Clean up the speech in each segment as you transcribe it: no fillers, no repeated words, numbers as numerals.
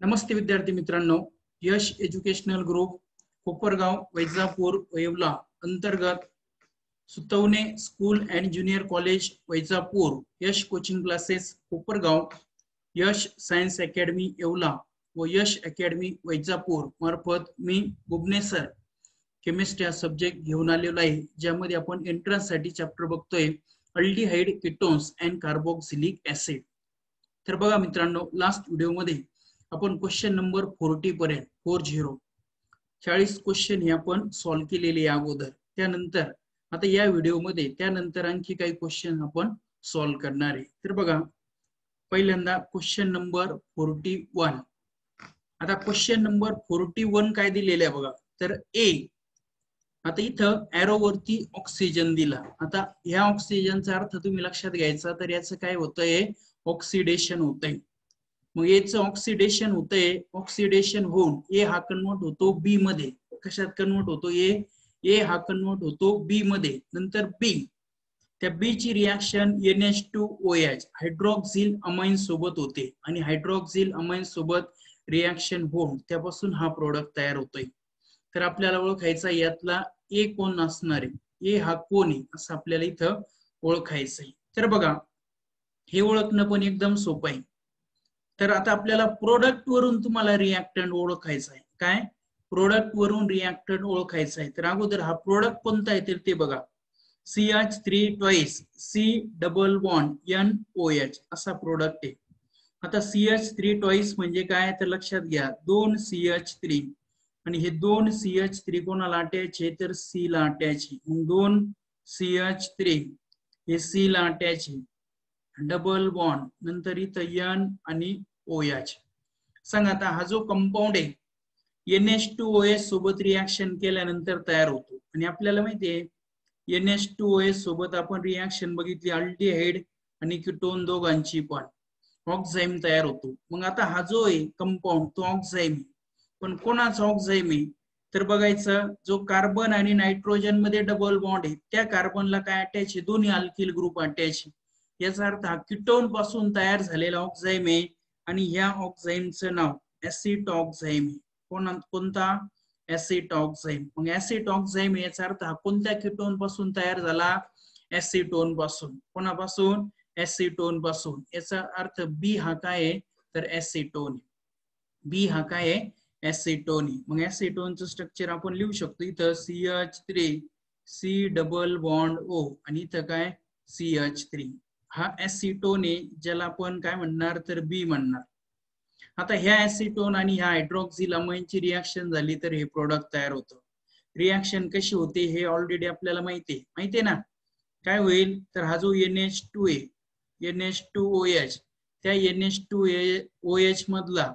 नमस्ते विद्यार्थी मित्रांनो, Yash educational group Kopargaon Vaijapur Yeola अंतर्गत Sutwane school and junior college Vaijapur, Yash coaching classes Kopargaon, Yash science academy Yeola व यश अकॅडमी वैजापूर मार्फत मी भुवनेश्वर केमिस्ट्री हा सब्जेक्ट घेऊन आलेलो आहे, ज्यामध्ये आपण एंट्रन्स साठी चॅप्टर बघतोय aldehyde ketones and carboxylic acid. तर बघा मित्रांनो, लास्ट व्हिडिओ मध्ये आपण क्वेश्चन नंबर 40 पर्यंत 40 क्वेश्चन हे आपण सॉल्व्ह केलेले अगोदर। त्यानंतर आता या व्हिडिओ मध्ये त्यानंतर आणखी काही क्वेश्चन आपण सॉल्व्ह करणार आहे। तर बघा, पहिल्यांदा क्वेश्चन नंबर 41। आता क्वेश्चन नंबर 41 काय दिलेले आहे बघा, तर ए। आता इथं एरो वरती ऑक्सिजन दिला। आता ह्या ऑक्सिजनचा अर्थ तुम्ही लक्षात घ्यायचा, तर याचं काय होतंय, ऑक्सिडेशन होतंय। मग याचं ऑक्सिडेशन होतंय, ऑक्सिडेशन होऊन ए हा कन्वर्ट होतो बी मध्ये। कशात कन्वर्ट होतो? ए हा कन्वर्ट होतो बी मध्ये। नंतर बी, त्या बी ची रिएक्शन NH2OH हायड्रॉक्सिल अमाइन सोबत होते आणि हायड्रॉक्सिल अमाइन सोबत रिएक्शन होऊन त्यापासून हा प्रोडक्ट तयार होतोय। तर आपल्याला ओळखायचा यातला ए कोण असणार आहे, ए हा कोण आहे असं आपल्याला इथं ओळखायचंय। तर बघा, हे ओळखणं पण एकदम सोपं आहे। तर आता आपल्याला प्रोडक्ट वरून तुम्हाला रिएक्टंट ओळखायचा आहे। काय? प्रोडक्ट वरून रिएक्टंट ओळखायचा आहे। तर अगोदर हा प्रोडक्ट कोणता आहे तर ते बघा, CH3 twice C double bond NOH असा प्रोडक्ट आहे। आता CH3 ट्वाइस म्हणजे काय तर लक्षात घ्या, 2 CH3 आणि हे 2 CH3 कोणाला अटॅच आहे तर C ला अटॅच आहे। मग 2 CH3 हे C ला अटॅच आहे, डबल बॉन्ड, नंतर इथं N आणि OH। सांगा आता हा जो कंपाऊंड आहे NH2OH सोबत रिएक्शन केल्यानंतर तयार होतो आणि आपल्याला माहितीये NH2OH सोबत आपण रिएक्शन बघितली अल्डिहाइड आणि कीटोन दोघांची पण, ऑक्झाईम तयार होतो। मग आता हा जो आहे कंपाऊंड तो ऑक्झाईम, पण कोणाचा ऑक्झाईम आहे तर बघायचं, जो कार्बन आणि नायट्रोजन मध्ये डबल बॉन्ड आहे त्या कार्बनला काय अटॅच आहे, दोन्ही अल्किल ग्रुप अटॅच आहे। याचा अर्थ हा कीटोन पासून तयार झालेला ऑक्झाईम आहे आणि ह्या ऑक्झाईमचं नाव ऍसिटॉक्झाईम आहे। कोणता? ऍसिटॉक्झाईम। मग ऍसिटॉक्झाईम याचा अर्थ हा कोणत्या कीटोन पासून तयार झाला? ऍसिटोन पासून। कोणापासून? ऍसिटोन पासून। याचा अर्थ बी हा काय आहे तर ऍसिटोन। बी हा काय आहे? ऍसिटोन। मग ऍसिटोनचं स्ट्रक्चर आपण लिहू शकतो, इथं CH3 C double bond O आणि इथं काय CH3। हा ऍसिटोन आहे, ज्याला आपण काय म्हणणार तर बी म्हणणार। आता ह्या ऍसिटोन आणि ह्या हायड्रॉक्सिल अमाइनची रिएक्शन झाली तर हे प्रोडक्ट तयार होतं। रिएक्शन कशी होते हे ऑलरेडी आपल्याला माहितीये ना। काय होईल तर हा जो NH2 आहे, NH2OH, त्या NH2OH मधला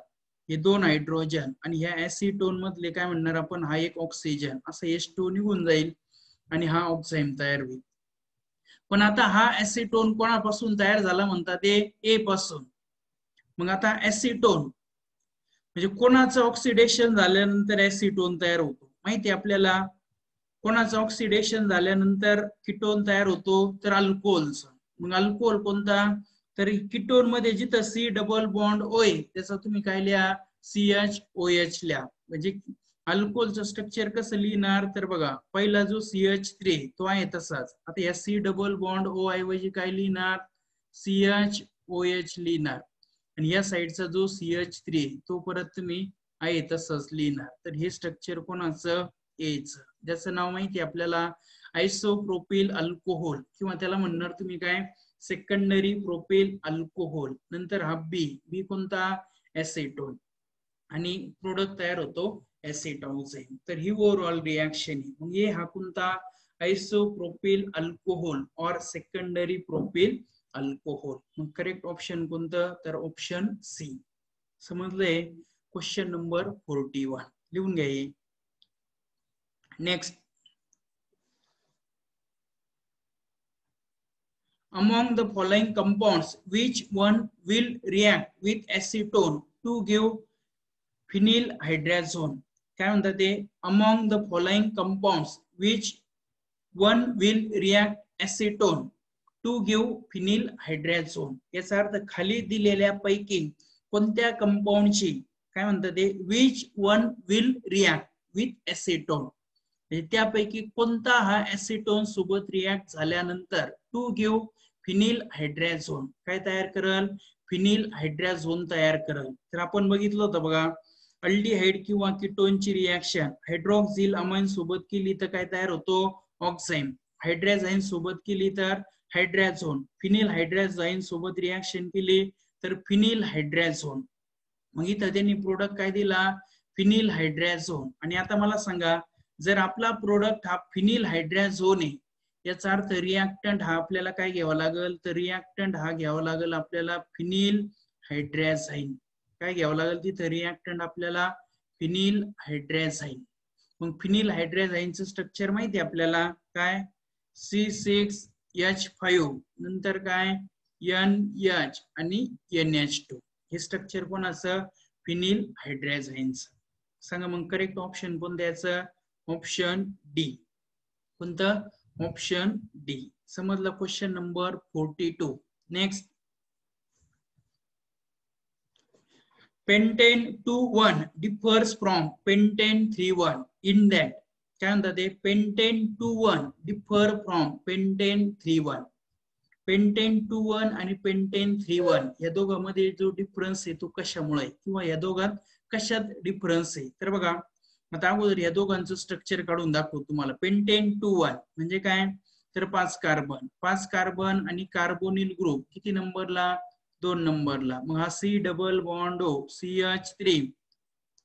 हे 2 हायड्रोजन आणि ह्या ऍसिटोन मधले काय म्हणणार आपण, हा एक ऑक्सिजन, असं H2 निघून जाईल आणि हा ऑक्झाईम तयार होईल। पण आता हा ऍसिटोन कोणापासून तयार झाला म्हणतात, ए पासून। मग आता ऍसिटोन म्हणजे कोणाचं ऑक्सिडेशन झाल्यानंतर ऍसिटोन तयार होतो माहिती आपल्याला? कोणाचं ऑक्सिडेशन झाल्यानंतर कीटोन तयार होतो तर अल्कोहोलचं। मग अल्कोहोल कोणता तर कीटोन मध्ये जिथं C डबल बॉन्ड O आहे त्याचा तुम्ही काय लिहा, CHOH लिहा। म्हणजे अल्कोहोलचं स्ट्रक्चर कसं लिहिणार तर बघा, पहिला जो CH3 तो आहे तसाच, आता या C डबल बॉन्ड O ऐवजी काय लिहिणार CHOH लिहिणार आणि या साइडचा जो CH3 तो परत तुम्ही आहे तसंच लिहिणार। तर हे स्ट्रक्चर कोणाचं? एच, ज्याचं नाव माहिती आपल्याला आयसोप्रोपिल अल्कोहोल, किंवा त्याला म्हणणार तुम्ही काय सेकंडरी प्रोपिल अल्कोहोल। नंतर हा बी कोणता? ऍसिटोन आणि प्रोडक्ट तयार होतो ऍसिटॉक्झाईम। तर ही ओव्हरऑल रिएक्शन आहे। मग हे हा कोणता? आयसोप्रोपिल अल्कोहोल और सेकंडरी प्रोपिल अल्कोहोल। मग करेक्ट ऑप्शन कोणतं तर ऑप्शन सी। समजलंय? क्वेश्चन नंबर 41 लिहून घ्या। Next, among the following compounds which one will react with acetone to give phenylhydrazone? काय म्हणतात ते? among the following compounds which one will react acetone to give phenylhydrazone। याचा अर्थ खाली दिलेल्या पैकी कोणत्या कंपाऊंडची काय म्हणतात ते, which one will react with acetone, म्हणजे त्यापैकी कोणता हा एसिटोन सोबत रिॲक्ट झाल्यानंतर टू गिव्ह फिनिल हायड्राझोन, काय तयार करल, फिनिल हायड्राझोन तयार करल. तर आपण बघितलं होतं बघा, अल्डिहाइड किंवा कीटोनची रिॲक्शन हायड्रॉक्सिल अमाइन सोबत केली तर काय तयार होतो, ऑक्साईन. हायड्राझाईन सोबत केली तर हायड्राझोन. फिनिल हायड्राझाईन सोबत रिॲक्शन केली तर फिनिल हायड्राझोन. मग इथं त्यांनी प्रोडक्ट काय दिला, फिनिल हायड्राझोन. आणि आता मला सांगा, जर आपला प्रोडक्ट हा फिनिल हायड्राझोन आहे, याचा अर्थ रिॲक्टंट हा आपल्याला काय घ्यावा लागेल, तर रिॲक्टंट हा घ्यावा लागेल आपल्याला फिनिल हायड्राझाईन. काय घ्यावं लागेल तिथं, रिॲक्टंट आपल्याला फिनिल हायड्राझाईन. मग फिनिल हायड्राझाईनचं स्ट्रक्चर माहिती आहे आपल्याला, काय C6H5 नंतर काय NH आणि NH2, हे स्ट्रक्चर कोणाचं, फिनिल हायड्राझाईनचं. सांगा मग करेक्ट ऑप्शन कोण द्यायचं, ऑप्शन डी. कोणतं, ऑप्शन डी. समजलं. Question number 42. Next, pentane 2,1 differs from pentane 3,1 in that, काय म्हणतात ते, pentane 2,1 differ from pentane 3,1. pentane 2,1 आणि pentane 3,1 या दोघांमध्ये जो डिफरन्स आहे तो कशामुळे, किंवा या दोघात कशात डिफरन्स आहे. तर बघा, आता अगोदर या दोघांचं स्ट्रक्चर काढून दाखवतो तुम्हाला. pentane 2,1 म्हणजे काय, तर 5 कार्बन, 5 कार्बन आणि कार्बोनिल ग्रुप किती नंबरला, 2 नंबरला. मग हा C double bond O CH3,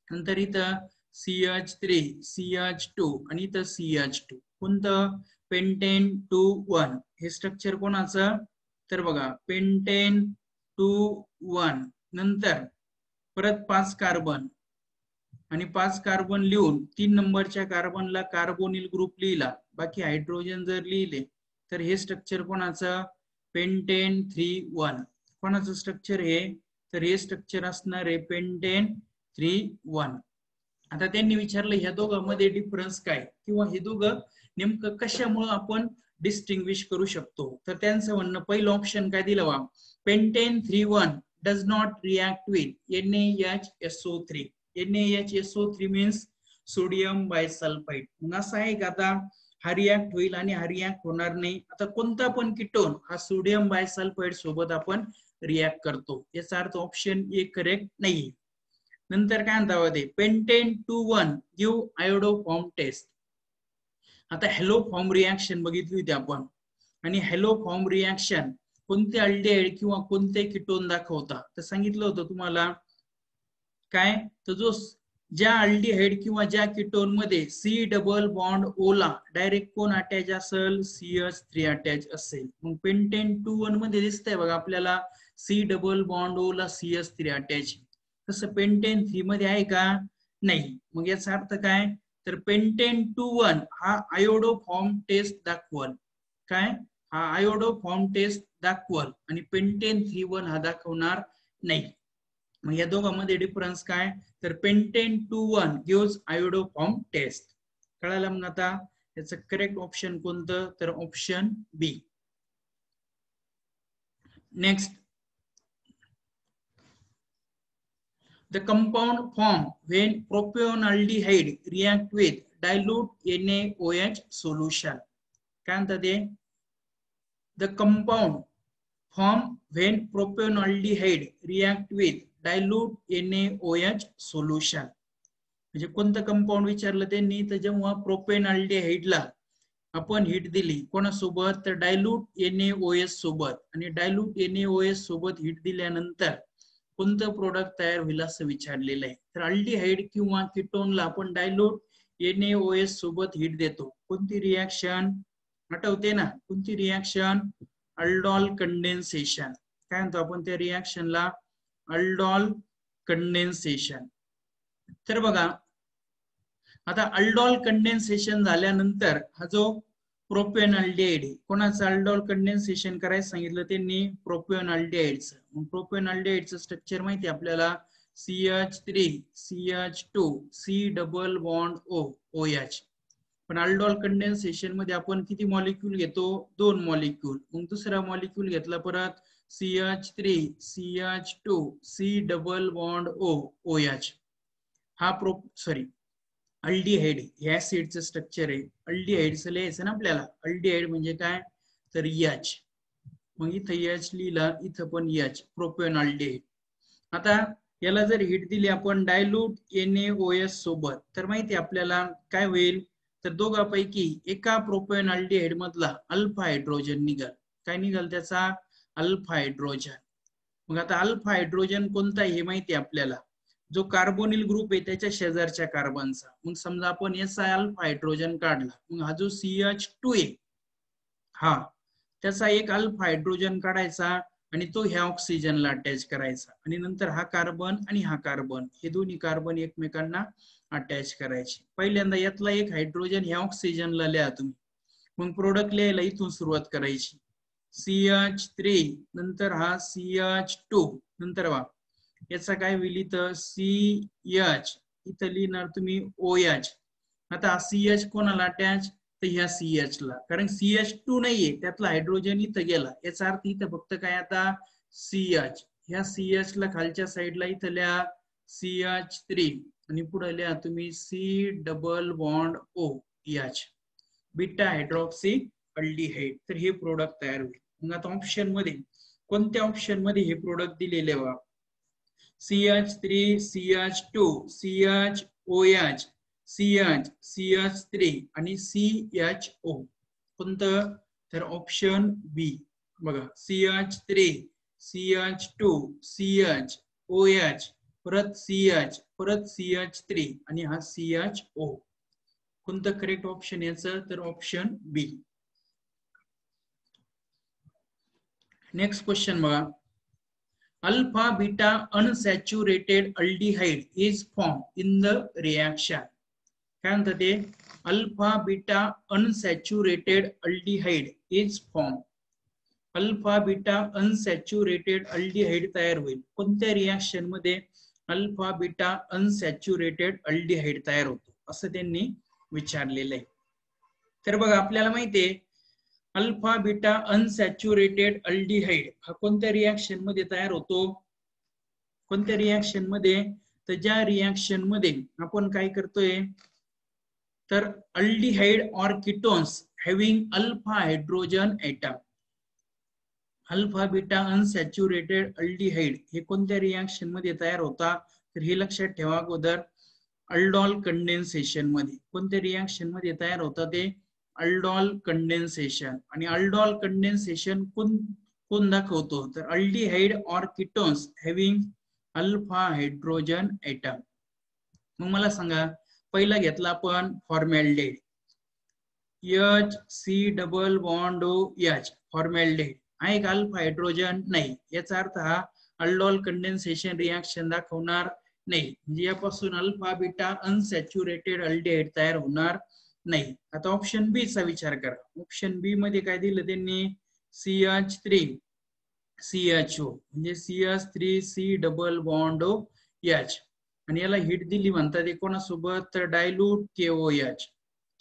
नंतर इथं CH3 CH2 आणि इथं CH2. कोणतं, पेंटेन 2,1. हे स्ट्रक्चर कोणाचं, तर बघा पेंटेन 2,1 नंतर परत 5 कार्बन आणि 5 कार्बन लिहून 3 नंबरच्या कार्बनला कार्बोनिल ग्रुप लिहिला, बाकी हायड्रोजन जर लिहिले तर हे स्ट्रक्चर कोणाचं, पेंटेन 3,1. कोणाचं स्ट्रक्चर हे, तर हे स्ट्रक्चर असणार आहे पेंटेन 3,1. आता त्यांनी विचारलं ह्या दोघांमध्ये डिफरन्स काय, किंवा हे दोघं नेमकं कशामुळे आपण डिस्टिंग्विश करू शकतो. तर त्यांचं म्हणणं, पहिलं ऑप्शन काय दिलं बा, pentane 3,1 does not react with NaHSO3. NaHSO3 means sodium bisulphite. मग असं आहे का, आता हा रिॲक्ट होईल आणि हा रिॲक्ट होणार नाही. आता कोणता पण कीटोन हा सोडियम बायसल्फाइड सोबत आपण रिॲक्ट करतो, याचा अर्थ ऑप्शन ए करेक्ट नाही. नंतर काय म्हणतात ते, पेंटेन 2,1 गिव्ह आयोडोफॉर्म टेस्ट. आता हॅलो फॉर्म रिॲक्शन बघितली होती आपण, आणि हॅलो फॉर्म रिॲक्शन कोणते अल्डिहाइड किंवा कोणते कीटोन दाखवता, तर सांगितलं होतं तुम्हाला काय, तर जो ज्या अल्डिहाइड किंवा ज्या कीटोन मध्ये C डबल बॉन्ड O ला डायरेक्ट कोण अटॅच असेल, CH3 अटॅच असेल. मग पेंटेन 2,1 मध्ये दिसतंय बघा आपल्याला C डबल बॉन्ड O ला CH3 अटॅच. तसं पेंटेन 3 मध्ये आहे का, नाही. मग याचा अर्थ काय, तर पेंटेन 2,1 हा आयोडोफॉर्म टेस्ट दाखवल, काय, हा आयोडोफॉर्म टेस्ट दाखवल, आणि पेंटेन 3,1 हा दाखवणार नाही. मग या दोघांमध्ये डिफरन्स काय, तर पेंटेन 2,1 गिव्स आयोडोफॉर्म टेस्ट. कळालं. मग आता याचं करेक्ट ऑप्शन कोणतं, तर option B. Next, the compound form when propionaldehyde react with dilute NaOH solution. काय म्हणतात ते, the compound form when propionaldehyde react with dilute NaOH solution. म्हणजे कोणतं कंपाऊंड विचारलं त्यांनी, तर जेव्हा प्रोपेनॉल्डिहाइडला आपण हीट दिली कोणासोबत, तर डायल्यूट NaOH सोबत, आणि डायल्यूट NaOH सोबत हीट दिल्यानंतर कोणतं प्रोडक्ट तयार होईल असं विचारलेलं आहे. तर अल्डिहाइड किंवा कीटोनला आपण डायल्यूट NaOH सोबत हीट देतो. कोणती रिॲक्शन आठवते ना, कोणती रिॲक्शन, अल्डॉल कंडेन्सेशन. काय म्हणतो आपण त्या रिॲक्शनला, अल्डॉल कंडेन्सेशन. तर बघा, आता अल्डॉल कंडेन्सेशन झाल्यानंतर हा जो प्रोपेनॉल्डिहाइड, कोणाचं अल्डॉल कंडेन्सेशन करायचं सांगितलं त्यांनी, प्रोपेनॉल्डिहाइडचं. मग प्रोपेनॉल्डिहाइडचं स्ट्रक्चर माहिती आपल्याला, CH3 CH2 C double bond O OH. पण अल्डॉल कंडेन्सेशन मध्ये आपण किती मॉलिक्यूल घेतो, 2 मॉलिक्यूल. मग दुसरा मॉलिक्यूल घेतला परत CH3 CH2 C double bond O OH. हा अल्डिहाइड ह्या ऍसिडचं स्ट्रक्चर आहे. अल्डिहाइडचं लिहायचं ना आपल्याला. अल्डिहाइड म्हणजे काय तर एच, मग इथं एच लिहिला, इथं पण एच, प्रोपेन अल्डिहाइड. आता याला जर हीट दिली आपण डायल्यूट NaOH सोबत, तर माहिती आपल्याला काय होईल, तर दोघांपैकी एका प्रोपेन अल्डिहाइड मधला अल्फा हायड्रोजन निघाल. काय निघाल त्याचा? Alpha hydrogen. मग आता अल्फा हायड्रोजन कोणता आहे हे माहिती आपल्याला, जो कार्बोनिल ग्रुप आहे त्याच्या शेजारच्या कार्बनचा. मग समजा आपण याचा अल्फा हायड्रोजन काढला, मग हा जो CH2 आहे हा त्याचा एक अल्फा हायड्रोजन काढायचा आणि तो ह्या ऑक्सिजनला अटॅच करायचा, आणि नंतर हा कार्बन आणि हा कार्बन हे दोन्ही कार्बन एकमेकांना अटॅच करायचे. पहिल्यांदा यातला एक हायड्रोजन ह्या ऑक्सिजनला लिहा तुम्ही, मग प्रोडक्ट लिहायला इथून सुरुवात करायची. CH3 नंतर हा CH2 नंतर वा याचा काय होईल इथं CH, इथं लिहिणार तुम्ही OH. आता CH कोणाला अटॅच, तर ह्या CH ला, कारण CH2 नाहीये त्यातला हायड्रोजन इथं गेला, याचा अर्थ इथं फक्त काय आता CH. ह्या CH ला खालच्या साईडला इथं लिहा CH3 आणि पुढे लिहा तुम्ही C≡OH, बीटा हायड्रॉक्सी अल्डिहाइड. तर हे प्रोडक्ट तयार होईल. मग आता ऑप्शन मध्ये कोणत्या ऑप्शन मध्ये हे प्रोडक्ट दिलेले बघा, CH3 CH2 CHOH CH CH3 आणि CHO. कोणतं, तर ऑप्शन बी बघा, CH3 CH2 CHOH परत CH परत CH3 आणि हा CHO. कोणतं करेक्ट ऑप्शन याचं, तर ऑप्शन बी. नेक्स्ट क्वेश्चन बघा, alpha beta unsaturated aldehyde is form in the reaction. काय म्हणतात ते, alpha beta unsaturated aldehyde is form. Alpha beta unsaturated aldehyde तयार होईल कोणत्या रिएक्शन मध्ये, अल्फा बीटा अनसॅच्युरेटेड अल्डिहाइड तयार होतो असं त्यांनी विचारलेलं आहे. तर बघा आपल्याला माहितीये अल्फा बीटा अनसॅच्युरेटेड अल्डिहाइड हा कोणत्या रिएक्शन मध्ये तयार होतो, कोणत्या रिएक्शन मध्ये, तर ज्या रिएक्शन मध्ये आपण काय करतोय, तर अल्डिहाइड और ketones having alpha hydrogen atom. Alpha beta unsaturated aldehyde हे कोणत्या रिएक्शन मध्ये तयार होता, तर हे लक्षात ठेवा अगोदर, अल्डॉल कंडेन्सेशन मध्ये. कोणत्या रिएक्शन मध्ये तयार होता ते, अल्डॉल कंडेन्सेशन. आणि अल्डॉल कंडेन्सेशन कोण दाखवतो, तर अल्डिहाइड और ketones having alpha hydrogen atom. मग मला सांगा, पहिला घेतला आपण फॉर्मॅल्डिहाइड, HC≡OH फॉर्मॅल्डिहाइड आहे का अल्फा हायड्रोजन, नाही. याचा अर्थ हा अल्डॉल कंडेन्सेशन रिएक्शन दाखवणार नाही, म्हणजे यापासून अल्फा बीटा अनसॅच्युरेटेड अल्डिहाइड तयार होणार नाही. आता ऑप्शन बी चा विचार करा. ऑप्शन बी मध्ये काय दिलं त्यांनी, CH3 CHO म्हणजे CH3C≡OH आणि याला हीट दिली म्हणतात कोणासोबत, तर डायल्यूट KOH.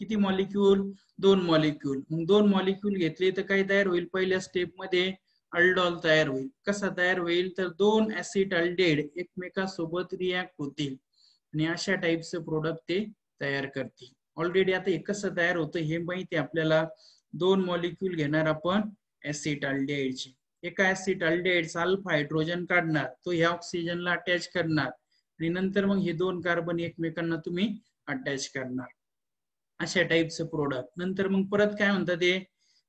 किती मॉलिक्यूल, 2 मॉलिक्यूल. मग 2 मॉलिक्यूल घेतले तर काय तयार होईल, पहिल्या स्टेप मध्ये अल्डॉल तयार होईल. कसा तयार होईल, तर 2 ऍसिड अल्डिहाइड एकमेकांसोबत रिॲक्ट होतील आणि अशा टाइपचं प्रोडक्ट ते तयार करतील. ऑलरेडी आता हे कसं तयार होतं हे माहिती आपल्याला. 2 मॉलिक्यूल घेणार आपण ऍसिड अल्डिहाइडचे, एका ऍसिड अल्डिहाइडचा अल्फा हायड्रोजन काढणार, तो ह्या ऑक्सिजनला अटॅच करणार आणि नंतर मग हे 2 कार्बन एकमेकांना तुम्ही अटॅच करणार, अशा टाइपचं प्रोडक्ट. नंतर मग परत काय म्हणतात ते,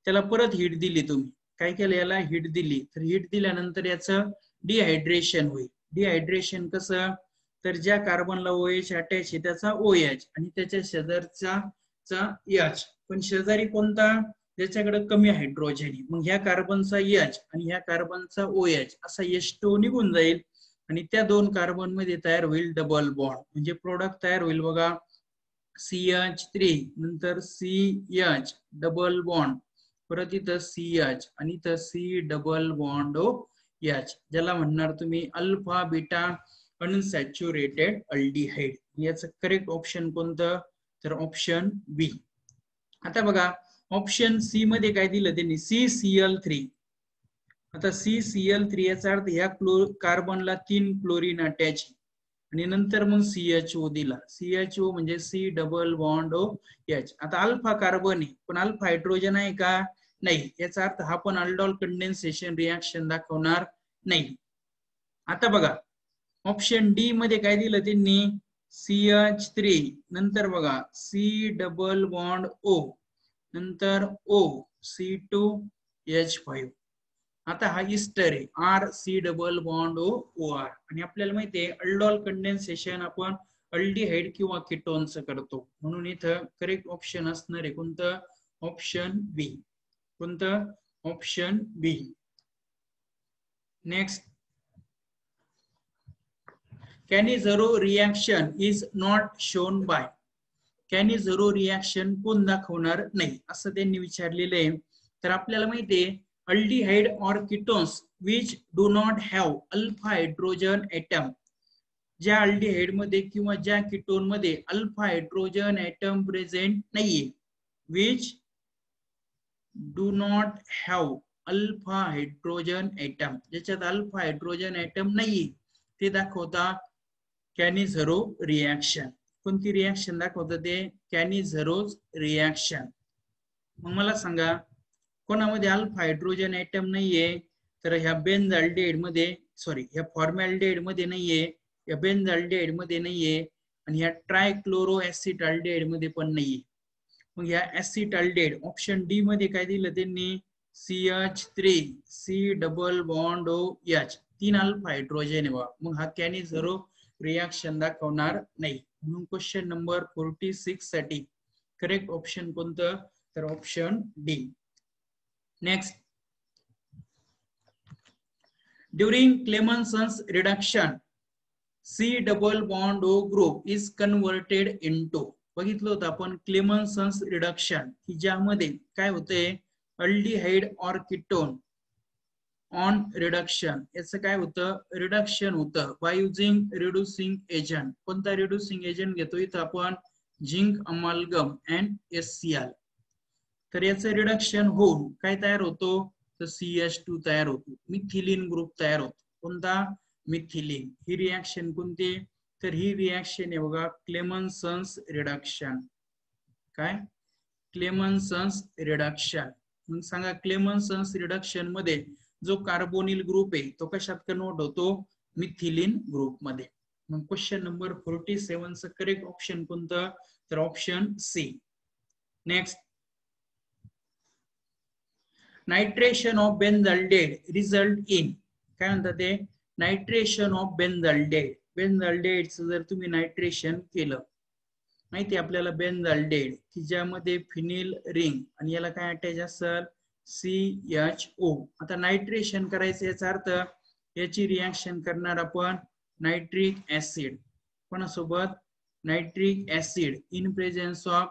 त्याला परत हीट दिली तुम्ही, काय केलं, याला हीट दिली, तर हीट दिल्यानंतर याचं डिहायड्रेशन होईल. डिहायड्रेशन कसं, तर ज्या कार्बनला OH अटॅच आहे त्याचा OH आणि त्याच्या शेजारचा H, पण शेजारी कोणता, ज्याच्याकडे कमी हायड्रोजन आहे, मग ह्या कार्बनचा H आणि ह्या कार्बनचा OH असा H2 निघून जाईल आणि त्या 2 कार्बन मध्ये तयार होईल डबल बॉन्ड, म्हणजे प्रोडक्ट तयार होईल बघा, CH3 नंतर CH डबल बॉन्ड, परत इथं CH आणि इथं C≡OH, ज्याला म्हणणार तुम्ही अल्फा बीटा अनसॅच्युरेटेड अल्डिहाइड. याचं करेक्ट ऑप्शन कोणतं, तर ऑप्शन बी. आता बघा ऑप्शन सी मध्ये काय दिलं त्यांनी, CCl3. आता CCl3 याचा अर्थ ह्या कार्बनला 3 क्लोरीन अटॅच, आणि नंतर मग CHO दिला. CHO म्हणजे C डबल बॉन्ड OH. आता अल्फा कार्बन आहे पण अल्फा हायड्रोजन आहे का? नाही. याचा अर्थ हा पण अल्डोल कंडेन्सेशन रिॲक्शन दाखवणार नाही. आता बघा ऑप्शन डी मध्ये काय दिलं त्यांनी CH3 नंतर बघा C डबल बॉन्ड O नंतर O C2H5. आता हा इस्टर आहे RC डबल बॉन्ड OR आणि आपल्याला माहिती आहे अल्डोल कंडेन्सेशन आपण अल्डिहाइड किंवा कीटोनचं करतो म्हणून इथं करेक्ट ऑप्शन असणार आहे कोणतं? Option B. कोणतं? Option B. Next, Cannizzaro reaction is not shown by. Cannizzaro reaction कोण दाखवणार नाही असं त्यांनी विचारलेलं आहे. तर आपल्याला माहिती आहे अल्डिहाइड और ketones which do not have alpha hydrogen atom. ज्या अल्डिहाइड मध्ये किंवा ज्या कीटोन मध्ये अल्फा हायड्रोजन एटम प्रेझेंट नाहीये, which do not have alpha hydrogen atom, ज्याच्यात अल्फा हायड्रोजन एटम नाहीये ते दाखवता कॅनिझरो रिॲक्शन. कोणती रिॲक्शन दाखवतं ते? कॅनिझरोज रिॲक्शन. मग मला सांगा कोणामध्ये अल्फा हायड्रोजन एटम नाहीये? तर ह्या बेन्झाल्डिहाइड मध्ये, सॉरी ह्या फॉर्मॅल्डिहाइड मध्ये नाहीये, या बेन्झाल्डिहाइड मध्ये नाहीये आणि ह्या ट्रायक्लोरो ऍसिटाल्डिहाइड मध्ये पण नाहीये. मग ह्या ऍसिटाल्डिहाइड ऑप्शन डी मध्ये काय दिलं त्यांनी? CH3 C double bond OH. 3 alpha hydrogen आहे. मग हा कॅनिझरो रिॲक्शन दाखवणार नाही. म्हणून क्वेश्चन नंबर 46 साठी करेक्ट ऑप्शन कोणतं? तर option D. Next, during Clemmensen's reduction C double bond O group is converted into. बघितलं होतं आपण क्लेमन्सन्स रिडक्शन की ज्यामध्ये काय होतंय अल्डिहाइड और कीटोन ऑन रिडक्शन, याचं काय होतं? रिडक्शन होतं बाय युजिंग रिड्युसिंग एजंट. कोणता रिड्युसिंग एजंट घेतो इथं आपण? Zinc amalgam and HCl. तर याचं रिडक्शन होऊन काय तयार होतो? तर CH2 तयार होतो, मिथिलीन ग्रुप तयार होतो. कोणता? मिथिलीन. ही रिॲक्शन कोणती? तर ही रिॲक्शन आहे बघा क्लेमन्सन्स रिडक्शन. काय? क्लेमन्सन्स रिडक्शन. मग सांगा क्लेमन्सन्स रिडक्शन मध्ये जो कार्बोनिल ग्रुप आहे तो कशात कन्वर्ट होतो? मिथिलीन ग्रुप मध्ये. मग क्वेश्चन नंबर 47 चं करेक्ट ऑप्शन कोणतं? तर option C. Next, nitration of benzaldehyde result in. काय म्हणतात ते? Nitration of बेन्झाल्डिहाइड. बेन्झाल्डिहाइडचं जर तुम्ही नायट्रेशन केलं, माहिती आपल्याला बेन्झाल्डिहाइड की ज्यामध्ये फिनिल रिंग आणि याला काय अटॅच असेल? CHO. आता नायट्रेशन करायचं याचा अर्थ याची रिॲक्शन करणार आपण नायट्रिक ऍसिड. कोणासोबत? Nitric acid in presence of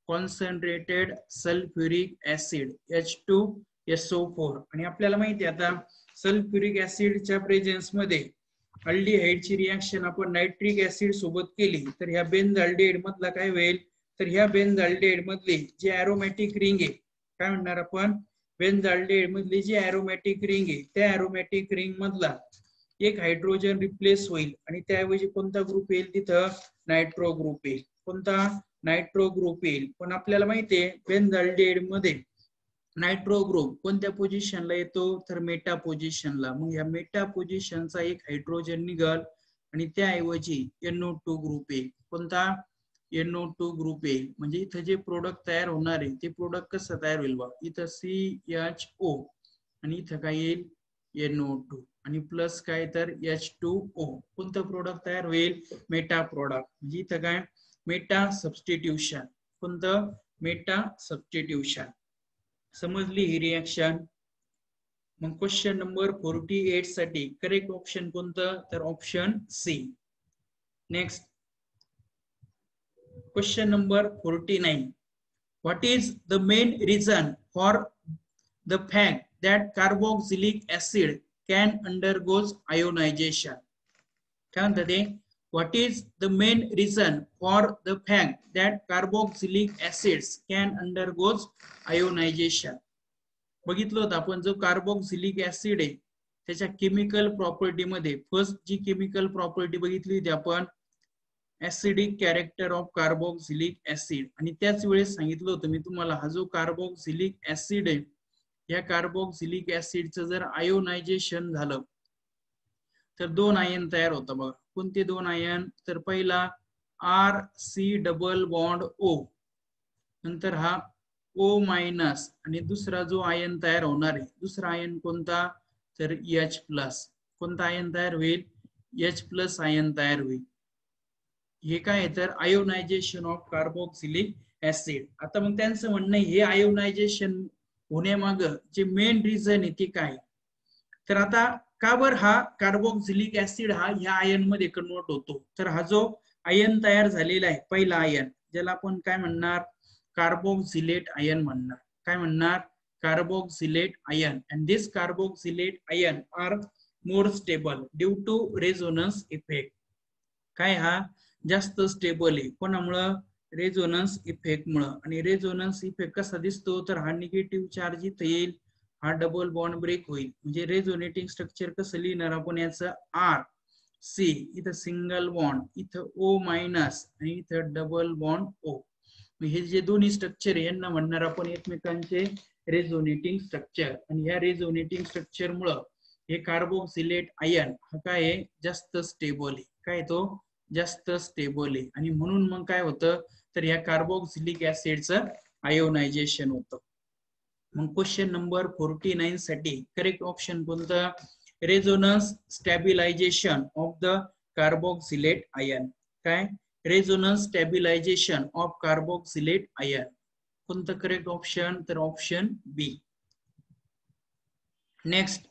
concentrated sulphuric acid H2SO4. आणि आपल्याला माहिती आहे आता सल्फ्युरिक ऍसिडच्या प्रेझेन्स मध्ये अल्डिहाइडची रिॲक्शन आपण नायट्रिक ऍसिड सोबत केली तर ह्या बेन्झाल्डिहाइड मधला काय होईल? तर ह्या बेन्झाल्डिहाइड मधली जी एरोमॅटिक रिंग आहे, काय म्हणणार आपण? बेन्झाल्डिहाइड मधली जी एरोमॅटिक रिंग आहे त्या एरोमॅटिक रिंग मधला एक हायड्रोजन रिप्लेस होईल आणि त्याऐवजी कोणता ग्रुप येईल तिथं? नायट्रो ग्रुप येईल. कोणता? नायट्रो ग्रुप येईल. पण आपल्याला माहिती आहे बेन्झाल्डिहाइड मध्ये नायट्रो ग्रुप कोणत्या पोझिशनला येतो? तर मेटा पोझिशनला. मग या मेटा पोझिशनचा एक हायड्रोजन निघाल आणि त्याऐवजी NO2 ग्रुप येईल. कोणता? NO2 ग्रुप येईल. म्हणजे इथं जे प्रोडक्ट तयार होणार आहे ते प्रोडक्ट कसं तयार होईल बघा? इथं CHO आणि इथं काय येईल? NO2 आणि प्लस काय तर H2O. कोणतं प्रोडक्ट तयार होईल? Meta product. म्हणजे इथं काय? Meta substitution. कोणतं? Meta substitution. समजली ही रिॲक्शन? मग क्वेश्चन नंबर 48 साठी करेक्ट ऑप्शन कोणतं? तर option C. Next, question number 49. What is the main reason for the fact that carboxylic acid can undergoes ionization? काय म्हणतात ते? What is the main reason for the fact that carboxylic acids can undergoes ionization? बघितलं होतं आपण जो carboxylic acid आहे त्याच्या chemical property मध्ये फर्स्ट जी केमिकल प्रॉपर्टी बघितली होती आपण acidic character of carboxylic acid, आणि त्याच वेळेस सांगितलं होतं मी तुम्हाला हा जो कार्बोक्सिलिक ऍसिड आहे या कार्बोक्सिलिक ऍसिडचं जर आयोनायझेशन झालं तर दोन आयन तयार होतं बघा. कोणते दोन आयन? तर पहिला RC डबल बॉन्ड O, नंतर हा O मायनस, आणि दुसरा जो आयन तयार होणार आहे दुसरा आयन कोणता? तर H प्लस. कोणता आयन तयार होईल? H प्लस आयन तयार होईल. हे काय तर आयोनायझेशन ऑफ कार्बोक्सिलिक ऍसिड. आता मग त्यांचं म्हणणं हे आयोनायझेशन होण्यामाग जे मेन रिझन आहे ते काय? तर आता का बर हा कार्बोक्सिलिक ऍसिड हा ह्या आयन मध्ये कन्वर्ट होतो? तर हा जो आयन तयार झालेला आहे पहिला आयन, ज्याला आपण काय म्हणणार? कार्बोक्सिलेट आयन म्हणणार. काय म्हणणार? Carboxylate ion. And this carboxylate ion are more stable due to resonance effect. काय हा जास्त स्टेबल आहे कोणामुळं? रेझोनन्स इफेक्ट मुळे. आणि रेझोनन्स इफेक्ट कसा दिसतो? तर हा निगेटिव्ह चार्ज इथं येईल, हा डबल बॉन्ड ब्रेक होईल. म्हणजे रेझोनेटिंग स्ट्रक्चर कसं लिहिणार आपण याचं? R C, इथं सिंगल बॉन्ड, इथं O मायनस, आणि इथं डबल बॉन्ड O. हे जे दोन्ही स्ट्रक्चर आहे यांना म्हणणार आपण एकमेकांचे रेझोनेटिंग स्ट्रक्चर. आणि या रेझोनेटिंग स्ट्रक्चर मुळे हे कार्बोक्सिलेट आयन हा काय आहे? जास्त स्टेबल आहे. काय तो? जास्त स्टेबल आहे. आणि म्हणून मग काय होतं? तर या कार्बोक्सिलिक ऍसिडचं आयोनायझेशन होतं. मग क्वेश्चन नंबर 49 साठी करेक्ट ऑप्शन कोणतं? Resonance stabilisation of the carboxylate ion. काय? Resonance stabilisation of carboxylate ion. कोणतं करेक्ट ऑप्शन? तर option B. Next,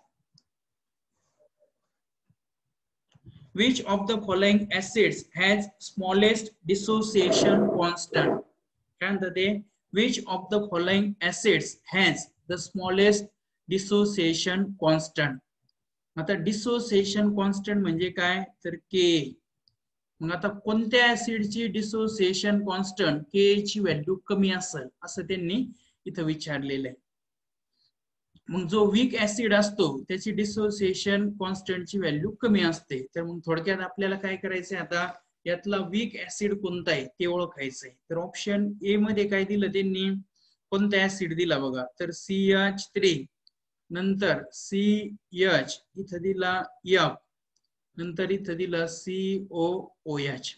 which of the following acids has smallest dissociation constant? काय म्हणतात ते? Which of the following acids has the smallest dissociation constant? आता dissociation constant म्हणजे काय? तर के. मग आता कोणत्या ऍसिडची डिसोसिएशन कॉन्स्टंट के ची व्हॅल्यू कमी असेल असं त्यांनी इथं विचारलेलं आहे. मग जो वीक ऍसिड असतो त्याची डिसोसिएशन कॉन्स्टंटची व्हॅल्यू कमी असते. तर मग थोडक्यात आपल्याला काय करायचंय आता? यातला वीक ऍसिड कोणता आहे ते ओळखायचंय. तर ऑप्शन ए मध्ये काय दिलं त्यांनी? कोणता ऍसिड दिला बघा? तर CH3, नंतर CH, इथं दिला F, नंतर इथं दिला COOH.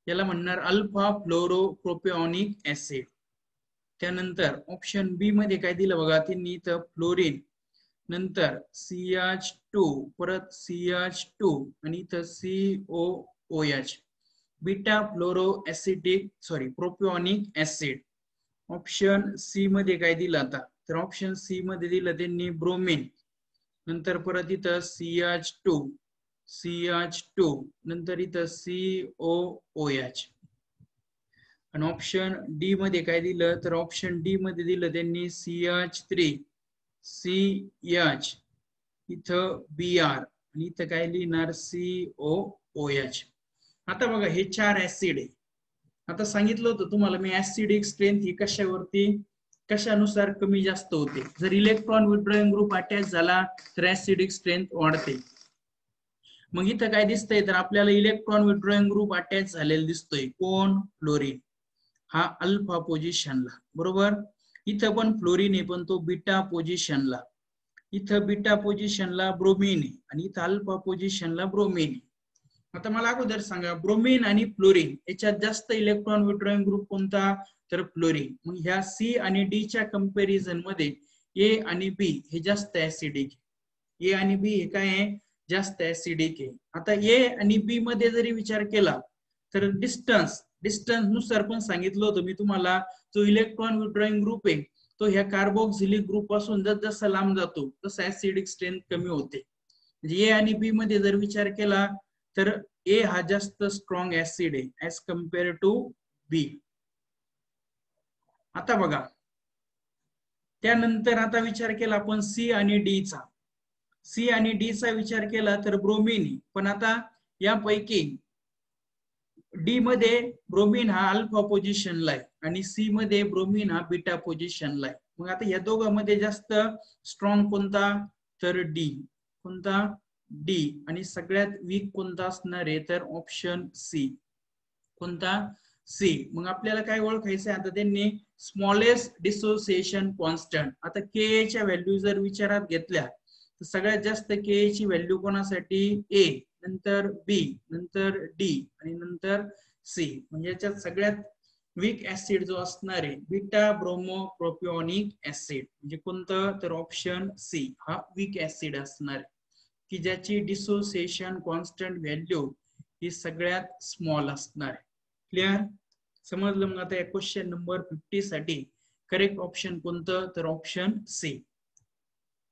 याला म्हणणार अल्फा फ्लोरोप्रोपिओनिक ऍसिड. त्यानंतर ऑप्शन बी मध्ये काय दिलं बघा? त्यांनी इथं फ्लोरीन, नंतर CH2, परत CH2, आणि इथं COOH, बीटा फ्लोरो प्रोपिओनिक ऍसिड. ऑप्शन सी मध्ये काय दिलं आता? तर ऑप्शन सी मध्ये दिलं त्यांनी ब्रोमीन, नंतर परत इथं CH2, नंतर इथं COOH. आणि ऑप्शन डी मध्ये काय दिलं? तर ऑप्शन डी मध्ये दिलं त्यांनी CH3, CH, इथं Br, आणि इथं काय लिहिणार? COOH. आता बघा हे चार ऍसिड आहे. आता सांगितलं होतं तुम्हाला मी ऍसिडिक स्ट्रेंथ ही कशानुसार कमी जास्त होते. जर इलेक्ट्रॉन विथड्रॉइंग ग्रुप अटॅच झाला तर ऍसिडिक स्ट्रेंथ वाढते. मग इथं काय दिसतंय? तर आपल्याला इलेक्ट्रॉन विथड्रॉइंग ग्रुप अटॅच झालेला दिसतोय. कोण? फ्लोरीन. हा अल्फा पोझिशनला, बरोबर. इथं पण फ्लोरीन आहे पण तो बीटा पोझिशनला. इथं बीटा पोझिशनला ब्रोमीन आहे आणि इथं अल्फा पोझिशनला ब्रोमीन आहे. आता मला अगोदर सांगा, ब्रोमीन आणि फ्लोरीन याच्यात जास्त इलेक्ट्रॉन विथड्रॉइंग ग्रुप कोणता? तर फ्लोरीन. मग ह्या सी आणि डी च्या कंपॅरिझन मध्ये ए आणि बी हे जास्त ऍसिडिक. ए आणि बी हे काय आहे? जास्त ऍसिडिक आहे. आता ए आणि बी मध्ये जरी विचार केला तर डिस्टन्स नुसार पण सांगितलं होतं मी तुम्हाला, जो इलेक्ट्रॉन विथड्रॉइंग ग्रुप आहे तो ह्या कार्बोक्सिलिक ग्रुप पासून जसा लांब जातो तसा ऍसिडिक स्ट्रेंथ कमी होते. म्हणजे ए आणि बी मध्ये जर विचार केला तर ए हा जास्त स्ट्रॉंग ऍसिड आहे ऍज कम्पेअर टू बी. आता बघा, त्यानंतर आता विचार केला आपण सी आणि डी चा विचार केला तर ब्रोमीन. पण आता यापैकी डी मध्ये ब्रोमीन हा अल्फा पोझिशनला आहे आणि सी मध्ये ब्रोमीन हा बीटा पोझिशनला आहे. मग आता या दोघांमध्ये जास्त स्ट्रॉंग कोणता? तर डी. कोणता डी आणि सगळ्यात वीक कोणता असणार आहे तर ऑप्शन सी कोणता सी मग आपल्याला काय ओळखायचं आता त्यांनी स्मॉलेस्ट डिसोसिएशन कॉन्स्टंट आता के च्या व्हॅल्यू जर विचारात घेतल्या तर सगळ्यात जास्त के ची व्हॅल्यू कोणासाठी ए नंतर बी नंतर डी आणि नंतर सी म्हणजे याच्यात सगळ्यात वीक ऍसिड जो असणार आहे बीटा ब्रोमो प्रोपिओनिक ऍसिड म्हणजे कोणतं तर ऑप्शन सी हा वीक ऍसिड असणार आहे की ज्याची डिसोसिएशन कॉन्स्टंट व्हॅल्यू ही सगळ्यात स्मॉल असणार आहे क्लिअर समजलं मग आता क्वेश्चन नंबर 50 साठी करेक्ट ऑप्शन कोणतं तर option C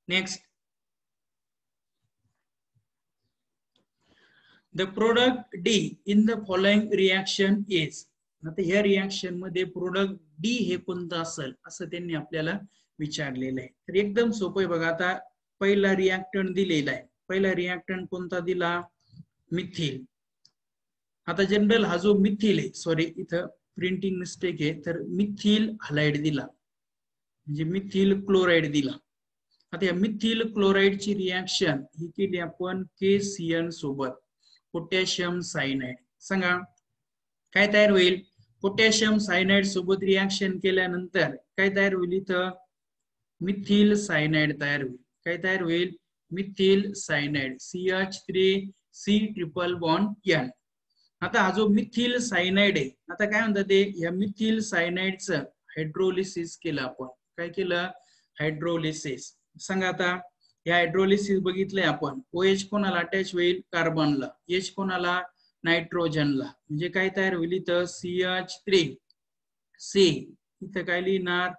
next the product D in the following reaction is आता ह्या रिएक्शन मध्ये प्रोडक्ट डी हे कोणतं असेल असं त्यांनी आपल्याला विचारलेलं आहे तर एकदम सोपं आहे बघा आता पहिला रिएक्टंट दिलेला आहे पहिला रिएक्टंट कोणता दिला मिथिल आता जनरल हा जो मिथिल आहे सॉरी इथं प्रिंटिंग मिस्टेक आहे तर मिथिल हलाइड दिला म्हणजे मिथिल क्लोराइड दिला आता या मिथिल क्लोराइडची रिएक्शन ही केली आपण KCN सोबत पोटॅशियम सायनाइड सांगा काय तयार होईल पोटॅशियम सायनाइड सोबत रिएक्शन केल्यानंतर काय तयार होईल इथं मिथिल सायनाइड तयार होईल काय तयार होईल methyl cyanide CH3C triple bond N आता हा जो मिथिल सायनाइड आहे आता काय म्हणतात ते या मिथिल सायनाइडचं हायड्रोलिसिस केलं आपण काय केलं हायड्रोलिसिस सांगा आता या हायड्रोलिसिस बघितलंय आपण OH कोणाला अटॅच होईल कार्बनला H कोणाला नायट्रोजनला म्हणजे काय तयार होईल इथं CH3C इथं काय लिहिणार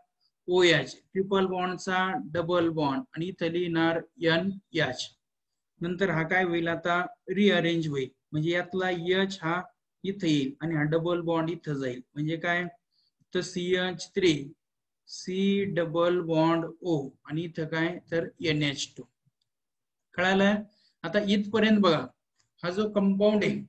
OH ट्रिपल बॉन्डचा डबल बॉन्ड आणि इथं लिहिणार NH नंतर हा काय होईल आता रिअरेंज होईल म्हणजे यातला H हा इथे येईल आणि हा डबल बॉन्ड इथं जाईल म्हणजे काय तर CH3C डबल बॉन्ड O आणि इथं काय तर NH2 कळालं आता इथपर्यंत बघा हा जो कंपाऊंड आहे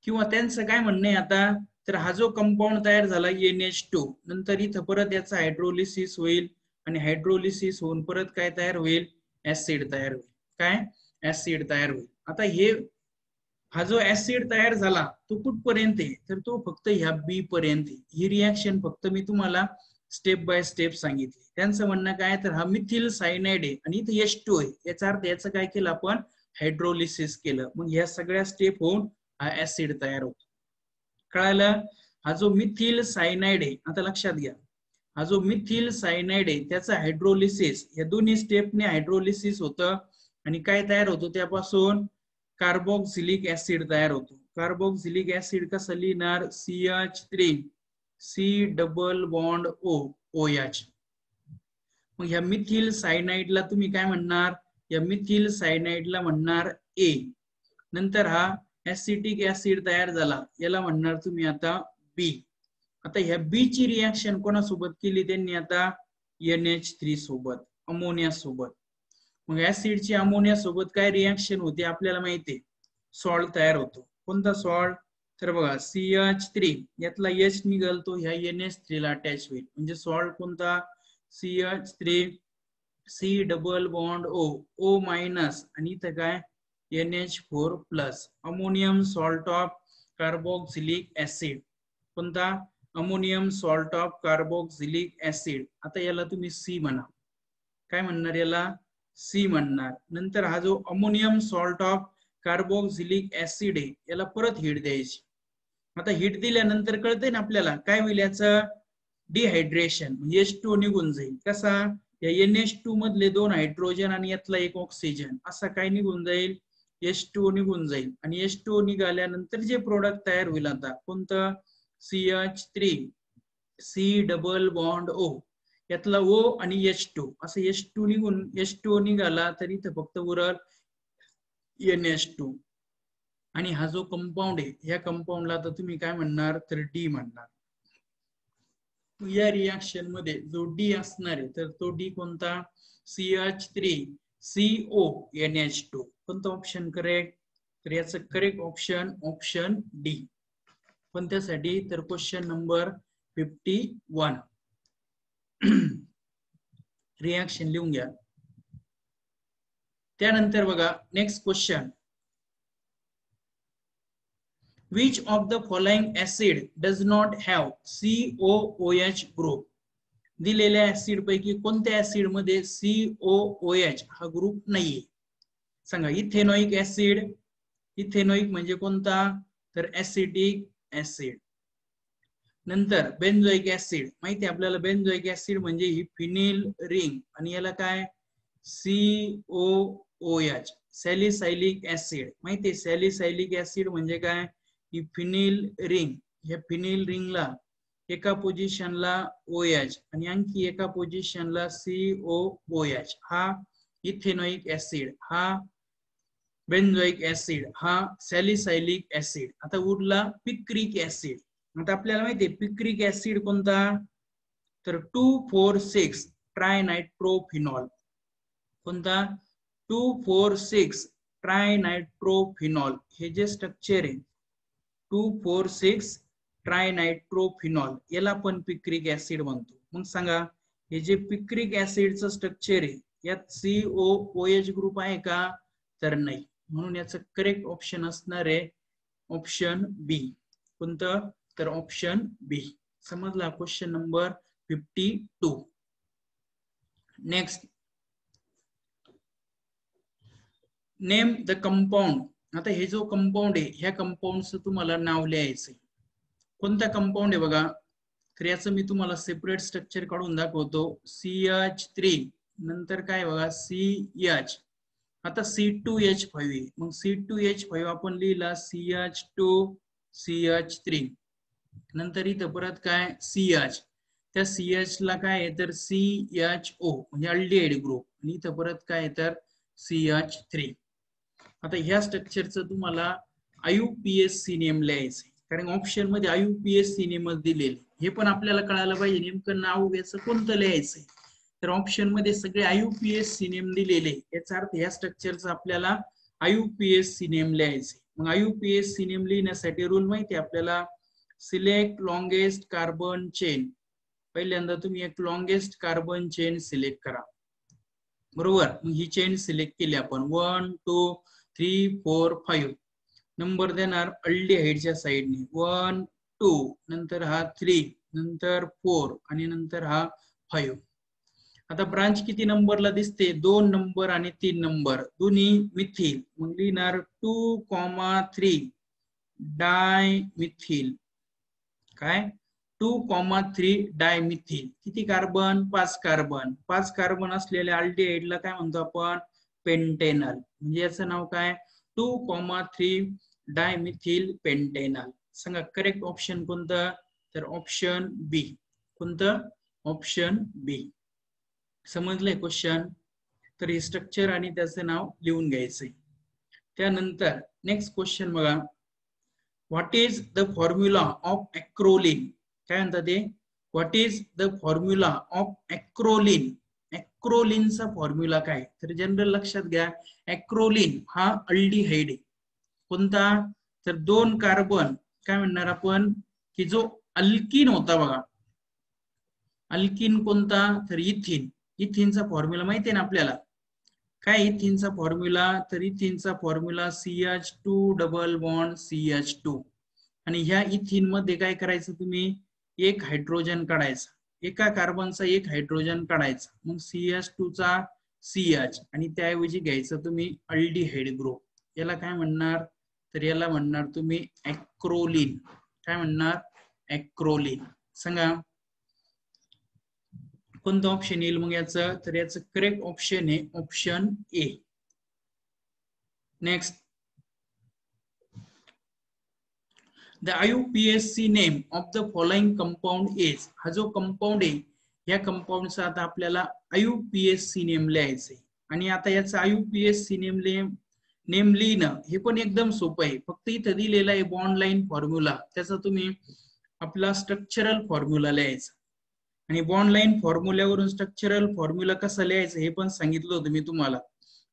किंवा त्यांचं काय म्हणणं आहे आता तर हा जो कंपाऊंड तयार झाला NH2 नंतर इथं परत याचा हायड्रोलिसिस होईल आणि हायड्रोलिसिस होऊन परत काय तयार होईल ऍसिड तयार होईल काय ऍसिड तयार होईल आता हे हा जो ऍसिड तयार झाला तो कुठपर्यंत आहे तर तो फक्त ह्या बी पर्यंत ही रिएक्शन फक्त मी तुम्हाला स्टेप बाय स्टेप सांगितली त्यांचं म्हणणं काय तर हा मिथिल सायनाइड आहे आणि इथे H2 आहे याचा अर्थ याचं काय केलं आपण हायड्रोलिसिस केलं मग ह्या सगळ्या स्टेप होऊन हा ऍसिड तयार होतो कळालं हा जो मिथिल सायनाइड आहे आता लक्षात घ्या हा जो मिथिल सायनाइड आहे त्याचा हायड्रोलिसिस या दोन्ही स्टेपने हायड्रोलिसिस होतं आणि काय तयार होतो त्यापासून कार्बोक्सिलिक ऍसिड तयार होतो कार्बोक्सिलिक ऍसिड कसं लिहिणार CH3C डबल बॉन्ड OH मग ह्या मिथिल सायनाइडला तुम्ही काय म्हणणार या मिथिल सायनाइडला म्हणणार A नंतर हा ऍसिटिक ऍसिड तयार झाला याला म्हणणार तुम्ही आता B आता ह्या बी ची रिएक्शन कोणासोबत केली त्यांनी आता NH3 सोबत अमोनिया सोबत मग ऍसिडची अमोनिया सोबत काय रिएक्शन होते आपल्याला माहितीये सॉल्ट तयार होतो कोणता सॉल्ट तर बघा CH3 यातला H निघालतो ह्या NH3 ला अटॅच होईल म्हणजे सॉल्ट कोणता CH3C double bond O minus आणि इथं काय NH4 plus ammonium salt of carboxylic acid कोणता ammonium salt of carboxylic acid आता याला तुम्ही C म्हणा काय म्हणणार याला C म्हणणार नंतर हा जो ammonium salt of carboxylic acid आहे याला परत हीट द्यायची आता हीट दिल्यानंतर कळतंय ना आपल्याला काय होईल याचं डिहायड्रेशन म्हणजे H2 निघून जाईल कसा या NH2 मधले 2 हायड्रोजन आणि यातला 1 ऑक्सिजन असा काय निघून जाईल H2 निघून जाईल आणि H2 निघाल्यानंतर जे प्रोडक्ट तयार होईल आता कोणतं CH3C डबल बॉन्ड O यातला O आणि H2 असं H2 निघाला तरी इथं फक्त उरल NH2 आणि हा जो कंपाऊंड आहे ह्या कंपाऊंडला आता तुम्ही काय म्हणणार तर D म्हणणार या रिएक्शन मध्ये जो D असणार आहे तर तो D कोणता CH3CO NH2 कोणता ऑप्शन करेक्ट तर याचं करेक्ट ऑप्शन D पण त्यासाठी तर क्वेश्चन नंबर 51 रिएक्शन लिहून घ्या त्यानंतर बघा next question, which of the following acid does not have COOH group? दिलेल्या ऍसिड पैकी कोणत्या ऍसिड मध्ये COOH हा ग्रुप नाहीये? सांगा. इथेनॉइक ऍसिड, इथेनॉइक म्हणजे कोणता, तर ऍसिटिक ऍसिड. नंतर बेन्झोइक ऍसिड, माहिती आपल्याला बेन्झोइक ऍसिड म्हणजे ही फिनिल रिंग आणि याला काय COOH. सॅलिसायलिक ऍसिड, माहिती सॅलिसायलिक ऍसिड म्हणजे काय, ही फिनिल रिंग. या फिनिल रिंगला एका पोझिशनला OH आणि आणखी एका पोझिशनला COOH. हा इथेनॉइक ऍसिड, हा बेन्झोइक ऍसिड, हा सॅलिसायलिक ऍसिड. आता उरला पिक्रिक ऍसिड. आता आपल्याला माहिती आहे पिक्रिक ऍसिड कोणता, तर 2,4,6 ट्रायनायट्रोफिनॉल. कोणता, 2,4,6 ट्रायनायट्रोफिनॉल. हे जे स्ट्रक्चर आहे 2,4,6 ट्रायनायट्रोफिनॉल, याला आपण पिक्रिक ऍसिड म्हणतो. मग सांगा हे जे पिक्रिक ऍसिडचं स्ट्रक्चर आहे यात COOH ग्रुप आहे का, तर नाही. म्हणून याचं करेक्ट ऑप्शन असणार आहे ऑप्शन बी. कोणतं, तर ऑप्शन बी. समजला question number 52. Next, name the compound. आता हे जो कंपाऊंड आहे ह्या कंपाऊंडचं तुम्हाला नाव लिहायचंय. कोणता कंपाऊंड आहे बघा, तर याचं मी तुम्हाला सेपरेट स्ट्रक्चर काढून दाखवतो. CH3 नंतर काय बघा CH. आता C2H5 आहे, मग C2H5 आपण लिहिला CH2 CH3. नंतर इथं परत काय CH, त्या CH ला काय आहे तर CHO म्हणजे अल्डिहाइड ग्रुप आणि इथं परत काय आहे तर CH3. आता ह्या स्ट्रक्चरचं तुम्हाला IUPAC नेम लिहायचंय, कारण ऑप्शन मध्ये IUPAC नेमच दिलेले. हे पण आपल्याला कळायला पाहिजे नेमकं नाव याचं कोणतं लिहायचंय. तर ऑप्शन मध्ये सगळे IUPAC नेम दिलेले, याचा अर्थ या स्ट्रक्चरचं आपल्याला IUPAC नेम लिहायचंय. मग IUPAC नेम लिहिण्यासाठी रूल माहिती आहे आपल्याला, सिलेक्ट लॉंगेस्ट कार्बन चेन. पहिल्यांदा तुम्ही एक लॉंगेस्ट कार्बन चेन सिलेक्ट करा, बरोबर. मग ही चेन सिलेक्ट केली आपण 1 2 3 4 5. नंबर देणार अल्डिहाइडच्या साइडने 1 2, नंतर हा 3, नंतर 4 आणि नंतर हा 5. आता ब्रांच किती नंबरला दिसते, 2 नंबर आणि 3 नंबर, दोन्ही मिथिल. मग लिहिणार 2,3 डायमिथिल. काय 2,3 डायमिथिल. किती कार्बन, 5 कार्बन. 5 कार्बन असलेल्या अल्डिहाइडला काय म्हणतो आपण, पेंटेनल. म्हणजे याचं नाव काय 2,3 डायमिथिल पेंटेनल. सांगा करेक्ट ऑप्शन कोणतं, तर ऑप्शन बी. कोणतं, ऑप्शन बी. समजलंय क्वेश्चन. तर हे स्ट्रक्चर आणि त्याचं नाव लिहून घ्यायचंय. त्यानंतर नेक्स्ट क्वेश्चन बघा, what is the formula of acrolein. काय म्हणतात ते, what is the formula of acrolein. ऍक्रोलिनचा फॉर्म्युला काय, तर जनरल लक्षात घ्या ऍक्रोलिन हा अल्डिहाइड आहे. कोणता, तर 2 कार्बन काय म्हणणार आपण, की जो अल्किन होता बघा, अल्किन कोणता, तर इथिन. इथिनचा फॉर्म्युला माहिती आहे ना आपल्याला, काय इथिनचा फॉर्म्युला, तर इथिनचा formula CH2 double bond CH2. आणि ह्या इथिन मध्ये काय करायचं तुम्ही, एक हायड्रोजन काढायचा, एका कार्बनचा एक हायड्रोजन काढायचा, मग CH2 चा CH आणि त्याऐवजी घ्यायचं तुम्ही अल्डिहाइड ग्रुप. याला काय म्हणणार, तर याला म्हणणार तुम्ही ऍक्रोलिन. काय म्हणणार, ऍक्रोलिन. सांगा कोणतं ऑप्शन येईल मग याचं, तर याचं करेक्ट ऑप्शन आहे option A. Next, the IUPAC name of the following compound is. हा जो कंपाऊंड आहे या कंपाऊंडचा आता आपल्याला IUPAC नेम लिहायचंय. आणि आता याचा IUPAC नेम लिहिणं हे पण एकदम सोपं आहे. फक्त इथं दिलेला आहे बॉन्ड लाईन फॉर्म्युला, त्याचा तुम्ही आपला स्ट्रक्चरल फॉर्म्युला लिहायचा. आणि बॉन्ड लाईन फॉर्म्युल्यावरून स्ट्रक्चरल फॉर्म्युला कसा लिहायचा हे पण सांगितलं होतं मी तुम्हाला.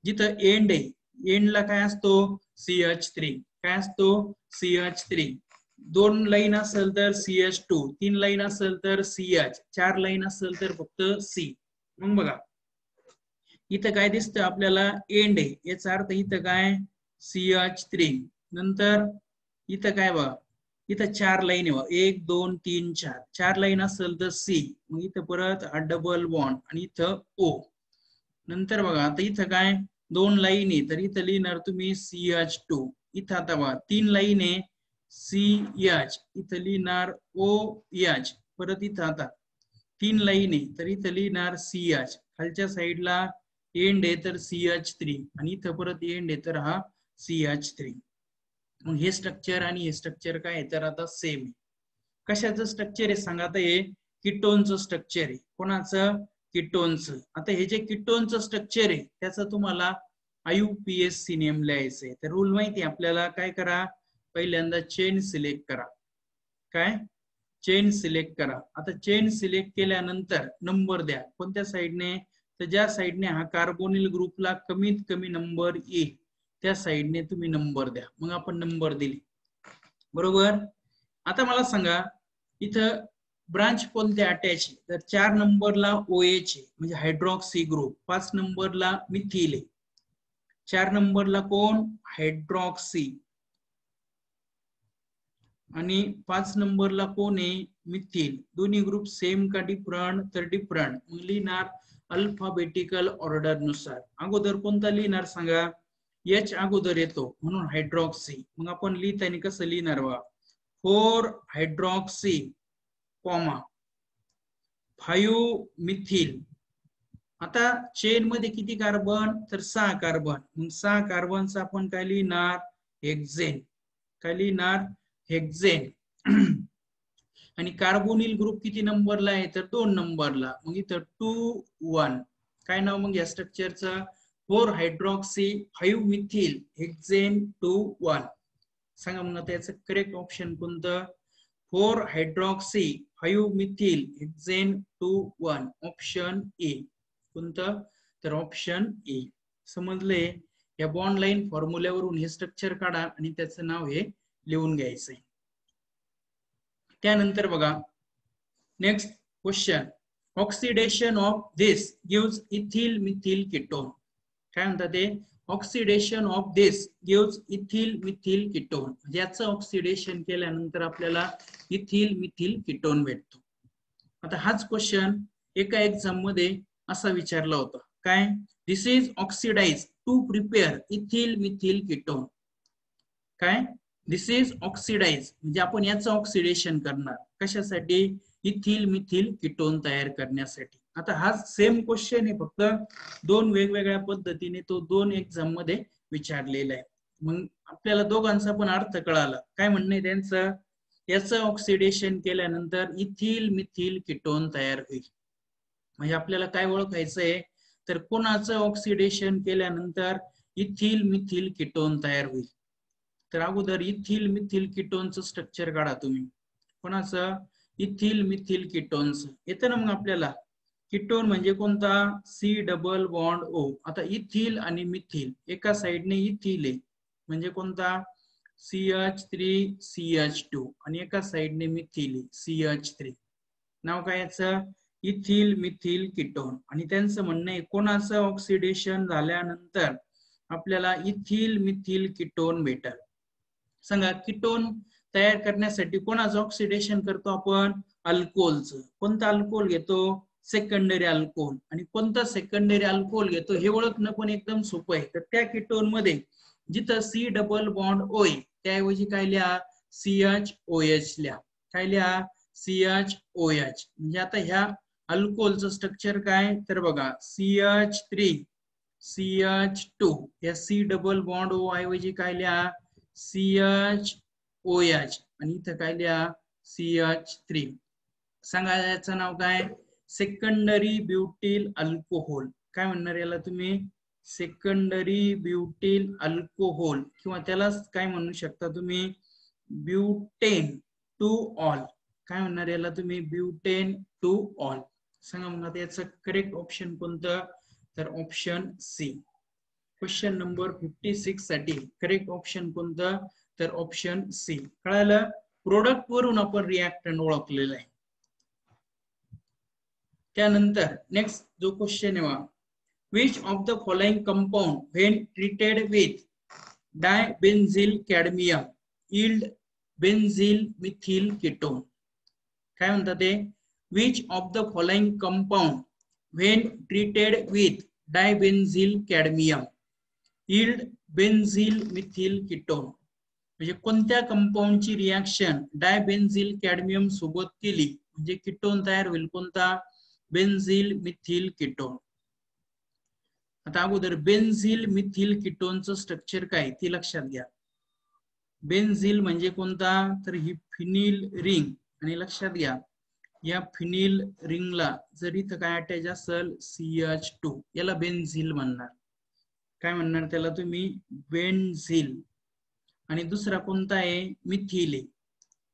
जिथं एंड आहे, एंडला काय असतो CH3. काय असतो CH3. 2 लाईन असेल तर CH2, 3 लाईन असेल तर CH, 4 लाईन असेल तर फक्त C. मग बघा इथं काय दिसतं आपल्याला एंड आहे, याचा अर्थ इथं काय CH3. नंतर इथं काय बघा, इथं 4 लाईन आहे बघा, 1 2 3 4, 4 लाईन असेल तर C, मग इथं परत हा डबल बॉन्ड आणि इथं O. नंतर बघा आता इथं काय 2 लाईन आहे, तर इथं लिहिणार तुम्ही CH2. इथं आता बघा 3 लाईन आहे, CH, इथं लिहिणार OH. परत इथं आता 3 लाईन आहे, तर इथं लिहिणार CH. खालच्या साईडला एंड आहे तर CH3 आणि इथं परत एंड आहे तर हा CH3. मग हे स्ट्रक्चर आणि हे स्ट्रक्चर काय आहे तर आता सेम आहे. कशाचं स्ट्रक्चर आहे सांगा, आता हे कीटोनचं स्ट्रक्चर आहे. कोणाचं? कीटोनचं. आता हे जे कीटोनचं स्ट्रक्चर आहे त्याचं तुम्हाला IUPAC नेम लिहायचंय. तर रूल माहिती आहे आपल्याला, काय करा, पहिल्यांदा चेन सिलेक्ट करा. काय? चेन सिलेक्ट करा. आता चेन सिलेक्ट केल्यानंतर नंबर द्या. कोणत्या साईडने? तर ज्या साईडने हा कार्बोनिल ग्रुपला कमीत कमी नंबर येईल त्या साईडने तुम्ही नंबर द्या. मग आपण नंबर दिले, बरोबर. आता मला सांगा इथं ब्रांच कोणते अटॅच आहे, तर 4 नंबरला OH आहे म्हणजे हायड्रॉक्सी ग्रुप, 5 नंबरला मिथिल आहे, 4 नंबरला कोण? हायड्रॉक्सी, आणि 5 नंबरला कोण आहे? मिथिल. दोन्ही ग्रुप सेम का डिफरंट? तर डिफरंट. मग लिहिणार अल्फाबेटिकल ऑर्डर नुसार. अगोदर कोणता लिहिणार सांगा? H अगोदर येतो म्हणून हायड्रॉक्सी. मग आपण लिहिताना कसं लिहिणार बघा, 4 हायड्रॉक्सी कॉमा 5 मिथिल. आता चेन मध्ये किती कार्बन? तर 6 कार्बन. मग 6 कार्बनचा आपण काय लिहिणार? हेक्सेन. काय लिहिणार? हेक्सेन. आणि कार्बोनिल ग्रुप किती नंबरला आहे तर 2 नंबरला. मग इथं 2 1. काय नाव मग या स्ट्रक्चरचं? 4 हायड्रॉक्सी 5 मिथिल हेक्सेन 2 1. सांगा मग त्याचं करेक्ट ऑप्शन कोणतं? 4 hydroxy 5 methyl hexane 2 1. Option A. कोणतं? तर ऑप्शन ए. समजले? या बॉन्ड लाईन फॉर्म्युल्यावरून हे स्ट्रक्चर काढा आणि त्याचं नाव हे लिहून घ्यायचंय. त्यानंतर बघा next question, oxidation of this gives ethyl methyl ketone. काय म्हणतात ते? Oxidation of this gives ethyl methyl ketone. याचं ऑक्सिडेशन केल्यानंतर आपल्याला इथिल मिथिल कीटोन भेटतो. आता हाच क्वेश्चन एका एक्झाम मध्ये असा विचारला होता, काय? This is oxidise to prepare ethyl methyl ketone. काय? दिस इज ऑक्सिडाइज म्हणजे आपण याचं ऑक्सिडेशन करणार. कशासाठी? इथिल मिथिल कीटोन तयार करण्यासाठी. आता हा सेम क्वेश्चन आहे, फक्त 2 वेगवेगळ्या पद्धतीने तो 2 एक्झाम मध्ये विचारलेला आहे. मग आपल्याला दोघांचा पण अर्थ कळाला. काय म्हणणं आहे त्यांचं? याचं ऑक्सिडेशन केल्यानंतर इथिल मिथिल कीटोन तयार होईल. म्हणजे आपल्याला काय ओळखायचंय तर कोणाचं ऑक्सिडेशन केल्यानंतर इथिल मिथिल कीटोन तयार होईल. तर अगोदर इथिल मिथिल कीटोनचं स्ट्रक्चर काढा तुम्ही. कोणाचं? इथिल मिथिल कीटोनचं. येतं ना मग आपल्याला. कीटोन म्हणजे कोणता? C double bond O. आता इथिल आणि मिथिल एका साइडने इथिल आहे म्हणजे कोणता? CH3 CH2 आणि एका साइडने मिथिल आहे CH3. नाव काय याचं? Ethyl methyl ketone. आणि त्यांचं म्हणणं आहे कोणाचं ऑक्सिडेशन झाल्यानंतर आपल्याला इथिल मिथिल कीटोन भेटेल. सांगा, कीटोन तयार करण्यासाठी कोणाचं ऑक्सिडेशन करतो आपण? अल्कोहोलचं. कोणता अल्कोहोल घेतो? Secondary alcohol. आणि कोणता सेकंडरी अल्कोहोल घेतो हे ओळखणं पण एकदम सोपं आहे. तर त्या कीटोन मध्ये जिथं C डबल बॉन्ड O आहे त्याऐवजी काय लिहा? CHOH लिहा. काय लिहा? CHOH. म्हणजे आता ह्या अल्कोहोलचं स्ट्रक्चर काय तर बघा, CH3 CH2 या C डबल बॉन्ड O ऐवजी काय लिहा? CHOH. आणि इथं काय लिहा? CH3. सांगा याचं नाव काय? Secondary butyl alcohol. काय म्हणणार याला तुम्ही? सेकंडरी ब्युटिल अल्कोहोल, किंवा त्याला काय म्हणू शकता तुम्ही? Butan two ol. काय म्हणणार याला तुम्ही? Butan two ol. सांगा मग आता याचं करेक्ट ऑप्शन कोणतं? तर ऑप्शन सी. क्वेश्चन नंबर 56 साठी करेक्ट ऑप्शन कोणतं? तर ऑप्शन सी. कळालं? प्रोडक्ट वरून आपण रिएक्टंट ओळखलेला आहे. त्यानंतर नेक्स्ट जो क्वेश्चन आहे, Which of the following compound when treated with dibenzyl cadmium yield benzyl methyl ketone? काय म्हणतात ते? Which of the following compound when treated with dibenzyl cadmium yield benzyl methyl ketone? म्हणजे कोणत्या कंपाऊंडची reaction डायबेन्झिल cadmium सोबत केली म्हणजे ketone तयार होईल कोणता? बेन्झिल मिथिल कीटोन. आता अगोदर बेन्झिल मिथिल कीटोनचं स्ट्रक्चर काय ते लक्षात घ्या. बेन्झिल म्हणजे कोणता? तर ही फिनिल रिंग आणि लक्षात घ्या या फिनिल रिंगला जर इथं काय अटॅच असेल CH2 याला बेन्झिल म्हणणार. काय म्हणणार त्याला तुम्ही? बेन्झिल. आणि दुसरा कोणता आहे? मिथिल आहे.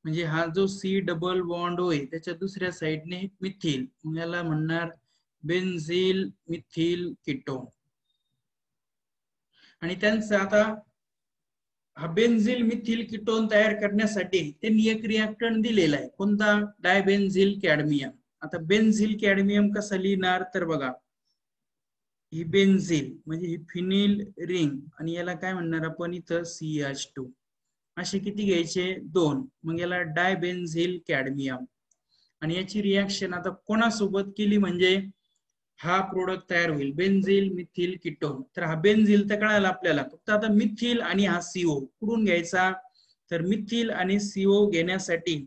म्हणजे हा जो C डबल बॉन्ड आहे त्याच्या दुसऱ्या साइडने मिथिल याला म्हणणार बेन्झिल मिथिल कीटोन. आणि त्यांचं आता हा बेन्झिल मिथिल कीटोन तयार करण्यासाठी त्यांनी एक रिएक्टंट दिलेला आहे कोणता? डायबेन्झिल कॅडमियम. आता बेन्झिल कॅडमियम कसं लिहिणार तर बघा ही बेन्झिल म्हणजे ही फिनिल रिंग आणि याला काय म्हणणार आपण इथं CH2 असे किती घ्यायचे? 2. मग याला डायबेन्झिल कॅडमियम आणि याची रिएक्शन आता कोणासोबत केली म्हणजे हा प्रोडक्ट तयार होईल बेन्झिल मिथिल कीटोन. तर हा बेन्झिल तर कळाला आपल्याला फक्त आता मिथिल आणि हा CO कुठून घ्यायचा? तर मिथिल आणि CO घेण्यासाठी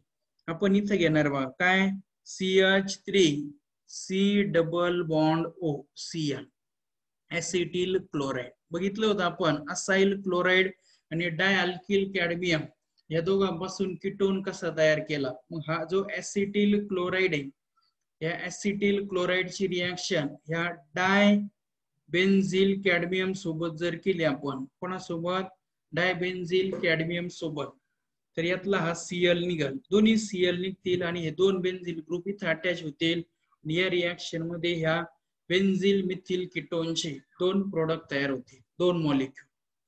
आपण इथं घेणार बघा काय? CH3 C double bond O Cl acetyl chloride. बघितलं होतं आपण असाइल क्लोराईड आणि डायअल्किल कॅडमियम या दोघांपासून कीटोन कसा तयार केला. मग हा जो ऍसिटिल क्लोराईड आहे या ऍसिटिल क्लोराईडची रिएक्शन ह्या डायबेन्झिल कॅडमियम सोबत जर केली आपण कोणासोबत? डायबेन्झिल कॅडमियम सोबत तर यातला हा Cl निघेल. दोन्ही Cl निघतील आणि हे दोन बेन्झिल ग्रुप इथे अटॅच होतील आणि या रिएक्शन मध्ये ह्या बेन्झिल मिथिल कीटोनचे 2 प्रोडक्ट तयार होतील 2 मॉलिक्यूल.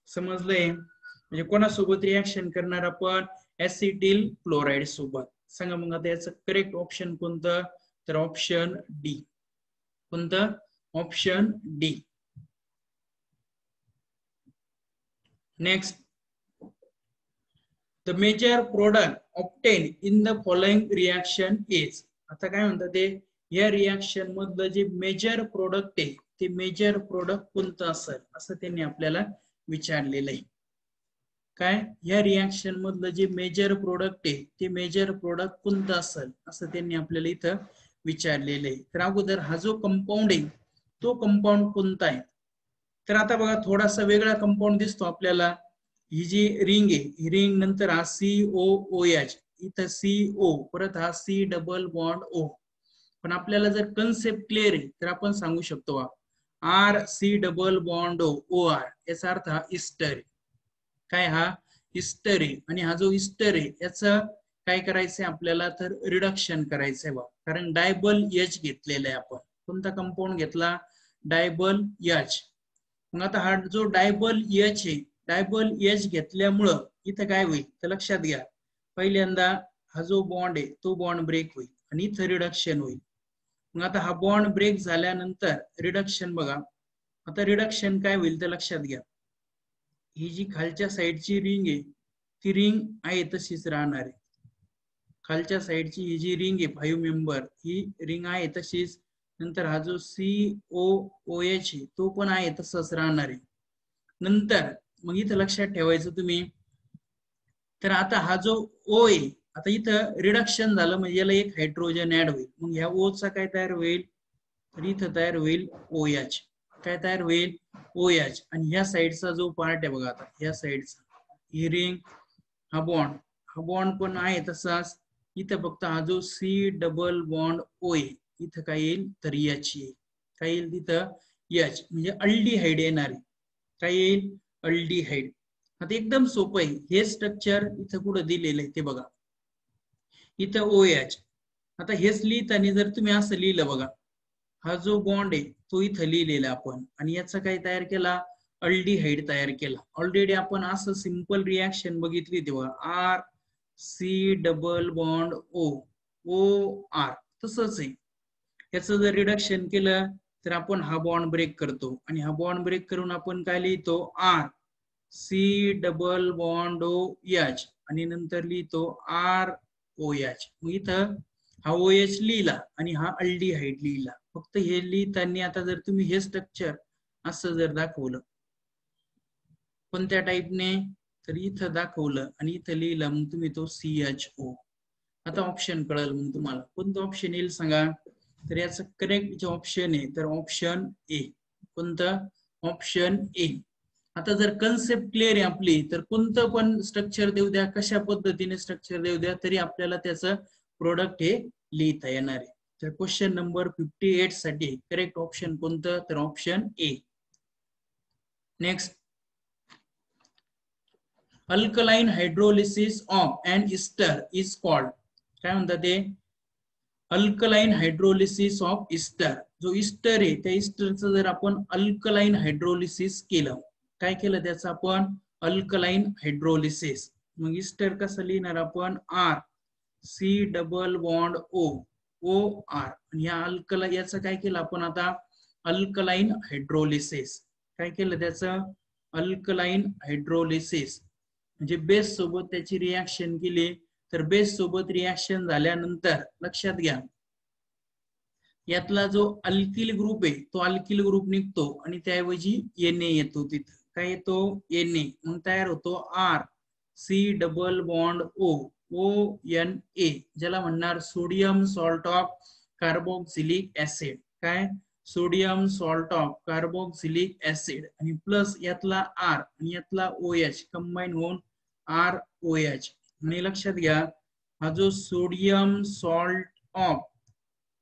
समजलंय? म्हणजे कोणासोबत रिएक्शन करणार आपण? ऍसिटिल क्लोराईड सोबत. सांगा मग आता याचं करेक्ट ऑप्शन कोणतं? तर ऑप्शन डी. कोणतं? Option D. Next the major product obtain in the following reaction is. आता काय म्हणतात ते? या रिएक्शन मधलं जे मेजर प्रोडक्ट आहे ते मेजर प्रोडक्ट कोणतं असेल असं त्यांनी आपल्याला विचारलेलं आहे. काय? या रिएक्शन मधलं जे मेजर प्रोडक्ट आहे ते मेजर प्रोडक्ट कोणतं असेल असं त्यांनी आपल्याला इथं विचारलेलं आहे. तर अगोदर हा जो कंपाऊंड आहे तो कंपाऊंड कोणता आहे? तर आता बघा थोडासा वेगळा कंपाऊंड दिसतो आपल्याला. ही जी रिंग आहे ही रिंग नंतर हा COOH इथं CO परत हा C डबल बॉन्ड O. पण आपल्याला जर कन्सेप्ट क्लिअर आहे तर आपण सांगू शकतो RC डबल बॉन्ड OR याचा अर्थ हा इस्टर आहे. काय? हा इस्टर आहे. आणि हा जो इस्टर आहे याचं काय करायचंय आपल्याला तर रिडक्शन करायचंय बघ. कारण डायबल H घेतलेला आहे आपण. कोणता कंपाऊंड घेतला? Dyeable H. मग आता हा जो डायबल H आहे डायबल H घेतल्यामुळं इथं काय होईल तर लक्षात घ्या. पहिल्यांदा हा जो बॉन्ड आहे तो बॉन्ड ब्रेक होईल आणि इथं रिडक्शन होईल. मग आता हा बॉन्ड ब्रेक झाल्यानंतर रिडक्शन बघा. आता रिडक्शन काय होईल तर लक्षात घ्या. ही जी खालच्या साईडची रिंग आहे ती रिंग आहे तशीच राहणार आहे. खालच्या साईडची ही जी रिंग आहे 5 मेंबर ही रिंग आहे तशीच. नंतर हा जो COOH आहे तो पण आहे तसंच राहणार आहे. नंतर मग इथं लक्षात ठेवायचं तुम्ही तर आता हा जो O आहे आता इथं रिडक्शन झालं म्हणजे याला एक हायड्रोजन ऍड होईल. मग ह्या O चा काय तयार होईल तर इथं तयार होईल OH. काय तयार होईल? OH. आणि ह्या साईडचा जो पार्ट आहे बघा आता ह्या साईडचा ही रिंग हा बॉन्ड पण आहे तसाच. इथं फक्त हा जो C डबल बॉन्ड O आहे इथं काय येईल तर H येईल. काय येईल तिथं? H म्हणजे अल्डिहाइड येणार आहे. काय येईल? अल्डिहाइड. आता एकदम सोपं आहे. हे स्ट्रक्चर इथं कुठं दिलेलं आहे ते बघा. इथं OH. आता हेच लिहिताना जर तुम्ही असं लिहिलं बघा हा जो बॉन्ड आहे तो इथं लिहिलेला आपण आणि याचा काय तयार केला? अल्डिहाइड तयार केला. ऑलरेडी आपण असं सिंपल रिएक्शन बघितली तेव्हा RC double bond O OR तसंच आहे. याचं जर रिडक्शन केलं तर आपण हा बॉन्ड ब्रेक करतो आणि हा बॉन्ड ब्रेक करून आपण काय लिहितो R C double bond O H आणि नंतर लिहितो आर ओ एच. मग इथं हा ओ एच लिहिला आणि हा अल्डिहाइड लिहिला. फक्त हे लिहिताना आता जर तुम्ही हे स्ट्रक्चर असं जर दाखवलं कोणत्या टाईपने तर इथं दाखवलं आणि इथं लिहिलं मग तुम्ही तो CHO. आता ऑप्शन कळेल मग तुम्हाला कोणतं ऑप्शन येईल सांगा. तर याचं करेक्ट जे ऑप्शन आहे तर ऑप्शन ए. कोणतं ऑप्शन ए. आता जर कन्सेप्ट क्लिअर आहे आपली तर कोणतं पण स्ट्रक्चर देऊ द्या कशा पद्धतीने स्ट्रक्चर देऊ द्या तरी आपल्याला त्याचं प्रोडक्ट हे लिहिता येणार आहे. तर क्वेश्चन नंबर 58 साठी करेक्ट ऑप्शन कोणतं तर option A. Next alkaline hydrolysis of an ester is called. काय म्हणतात ते अल्कलाइन हायड्रोलिसिस ऑफ इस्टर. जो इस्टर आहे त्या इस्टरचं जर आपण अल्कलाइन हायड्रोलिसिस केलं काय केलं त्याचं आपण अल्कलाइन हायड्रोलिसिस. मग इस्टर कसं लिहिणार आपण R C double bond O O R आणि या अल्कला याचं काय केलं आपण आता अल्कलाइन हायड्रोलिसिस. काय केलं त्याचं अल्कलाइन हायड्रोलिसिस म्हणजे बेस सोबत त्याची रिएक्शन केली. तर बेस सोबत रिएक्शन झाल्यानंतर लक्षात घ्या यातला जो अल्किल ग्रुप आहे तो अल्किल ग्रुप निघतो आणि त्याऐवजी Na येतो. तिथं काय येतो Na. मग तयार होतो R C double bond O O N A ज्याला म्हणणार sodium salt of carboxylic acid. काय sodium salt of carboxylic acid आणि प्लस यातला आर आणि यातला OH कंबाईन होऊन ROH. आणि लक्षात घ्या हा जो sodium salt of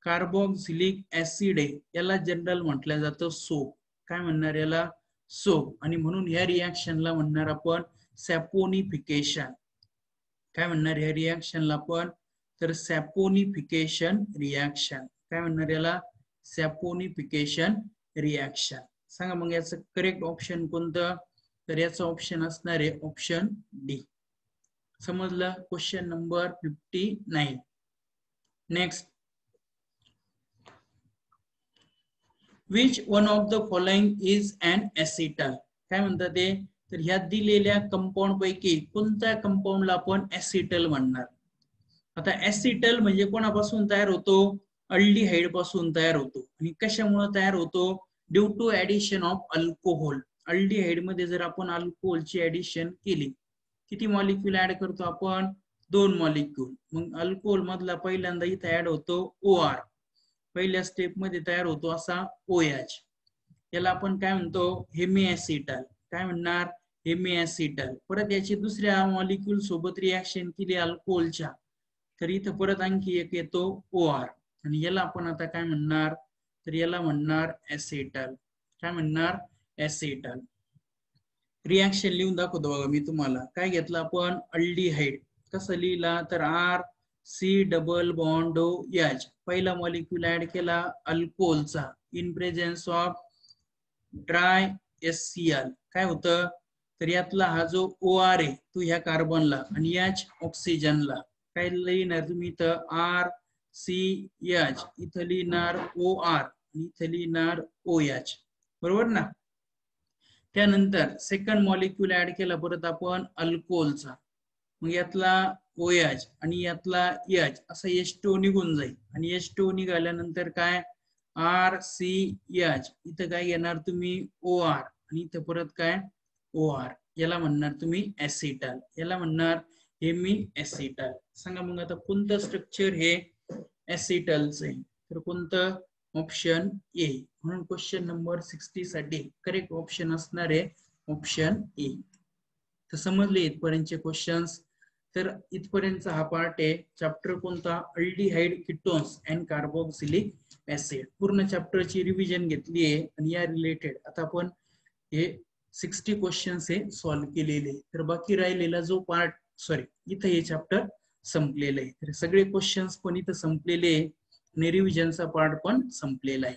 carboxylic acid आहे याला जनरल म्हटलं जातं सोप. काय म्हणणार याला सोप. आणि म्हणून ह्या रिएक्शनला म्हणणार आपण सॅपोनिफिकेशन. काय म्हणणार ह्या रिएक्शनला आपण तर सॅपोनिफिकेशन रिएक्शन. काय म्हणणार याला सॅपोनिफिकेशन रिएक्शन. सांगा मग याचं करेक्ट ऑप्शन कोणतं तर याचं ऑप्शन असणार आहे ऑप्शन डी. समजलं. Question number 59. Next which one of the following is an acetal. काय म्हणतात ते तर ह्या दिलेल्या कंपाऊंड पैकी कोणत्या कंपाऊंडला आपण ऍसिटल म्हणणार. आता ऍसिटल म्हणजे कोणापासून तयार होतो अल्डिहाइड पासून तयार होतो. आणि कशामुळे तयार होतो due to addition of alcohol. Aldehyde मध्ये जर आपण अल्कोहोलची ऍडिशन केली किती मॉलिक्यूल ऍड करतो आपण 2 मॉलिक्यूल. मग अल्कोहोल मधला पहिल्यांदा इथे ऍड होतो OR. पहिल्या स्टेप मध्ये तयार होतो असा OH. याला आपण काय म्हणतो हेमीऍसिटल. काय म्हणणार हेमीऍसिटल. परत याची दुसऱ्या मॉलिक्यूल सोबत रिएक्शन केली अल्कोहोलच्या तर इथं परत आणखी एक येतो OR आणि याला आपण आता काय म्हणणार तर याला म्हणणार ऍसिटल. काय म्हणणार ऍसिटल. रिएक्शन लिहून दाखवतो बघा मी तुम्हाला. काय घेतलं आपण अल्डिहाइड. कसं लिहिला तर R C double bond OH. पहिला मॉलिक्यूल ऍड केला अल्कोहोलचा in presence of dry HCl. काय होतं तर यातला हा जो OR आहे तो ह्या कार्बनला आणि H ऑक्सिजनला. काय लिहिणार तुम्ही इथं RCH इथं लिहिणार OR इथं लिहिणार OH. बरोबर ना. त्यानंतर सेकंड मॉलिक्यूल ऍड केला परत आपण अल्कोहोलचा. मग यातला OH आणि यातला H असा H2O निघून जाईल आणि H2O निघाल्यानंतर काय RCH इथं काय घेणार तुम्ही OR आणि इथं परत काय OR. याला म्हणणार तुम्ही ऍसिटल. याला म्हणणार हेमीऍसिटल. सांगा मग आता कोणतं स्ट्रक्चर हे ऍसिटलचं आहे तर कोणतं ऑप्शन ए. म्हणून क्वेश्चन नंबर 60 साठी करेक्ट ऑप्शन असणार आहे ऑप्शन ए. तर समजले इथपर्यंतचे क्वेश्चन्स. तर इथपर्यंतचा हा पार्ट आहे. चॅप्टर कोणता aldehyde ketones and carboxylic acid. पूर्ण चॅप्टरची रिव्हिजन घेतली आहे आणि या रिलेटेड आता आपण हे 60 क्वेश्चन्स हे सॉल्व्ह केलेले. तर बाकी राहिलेला जो पार्ट इथं हे चॅप्टर संपलेलं आहे. तर सगळे क्वेश्चन्स पण इथं संपलेले आहे आणि रिव्हिजनचा पार्ट पण संपलेला आहे.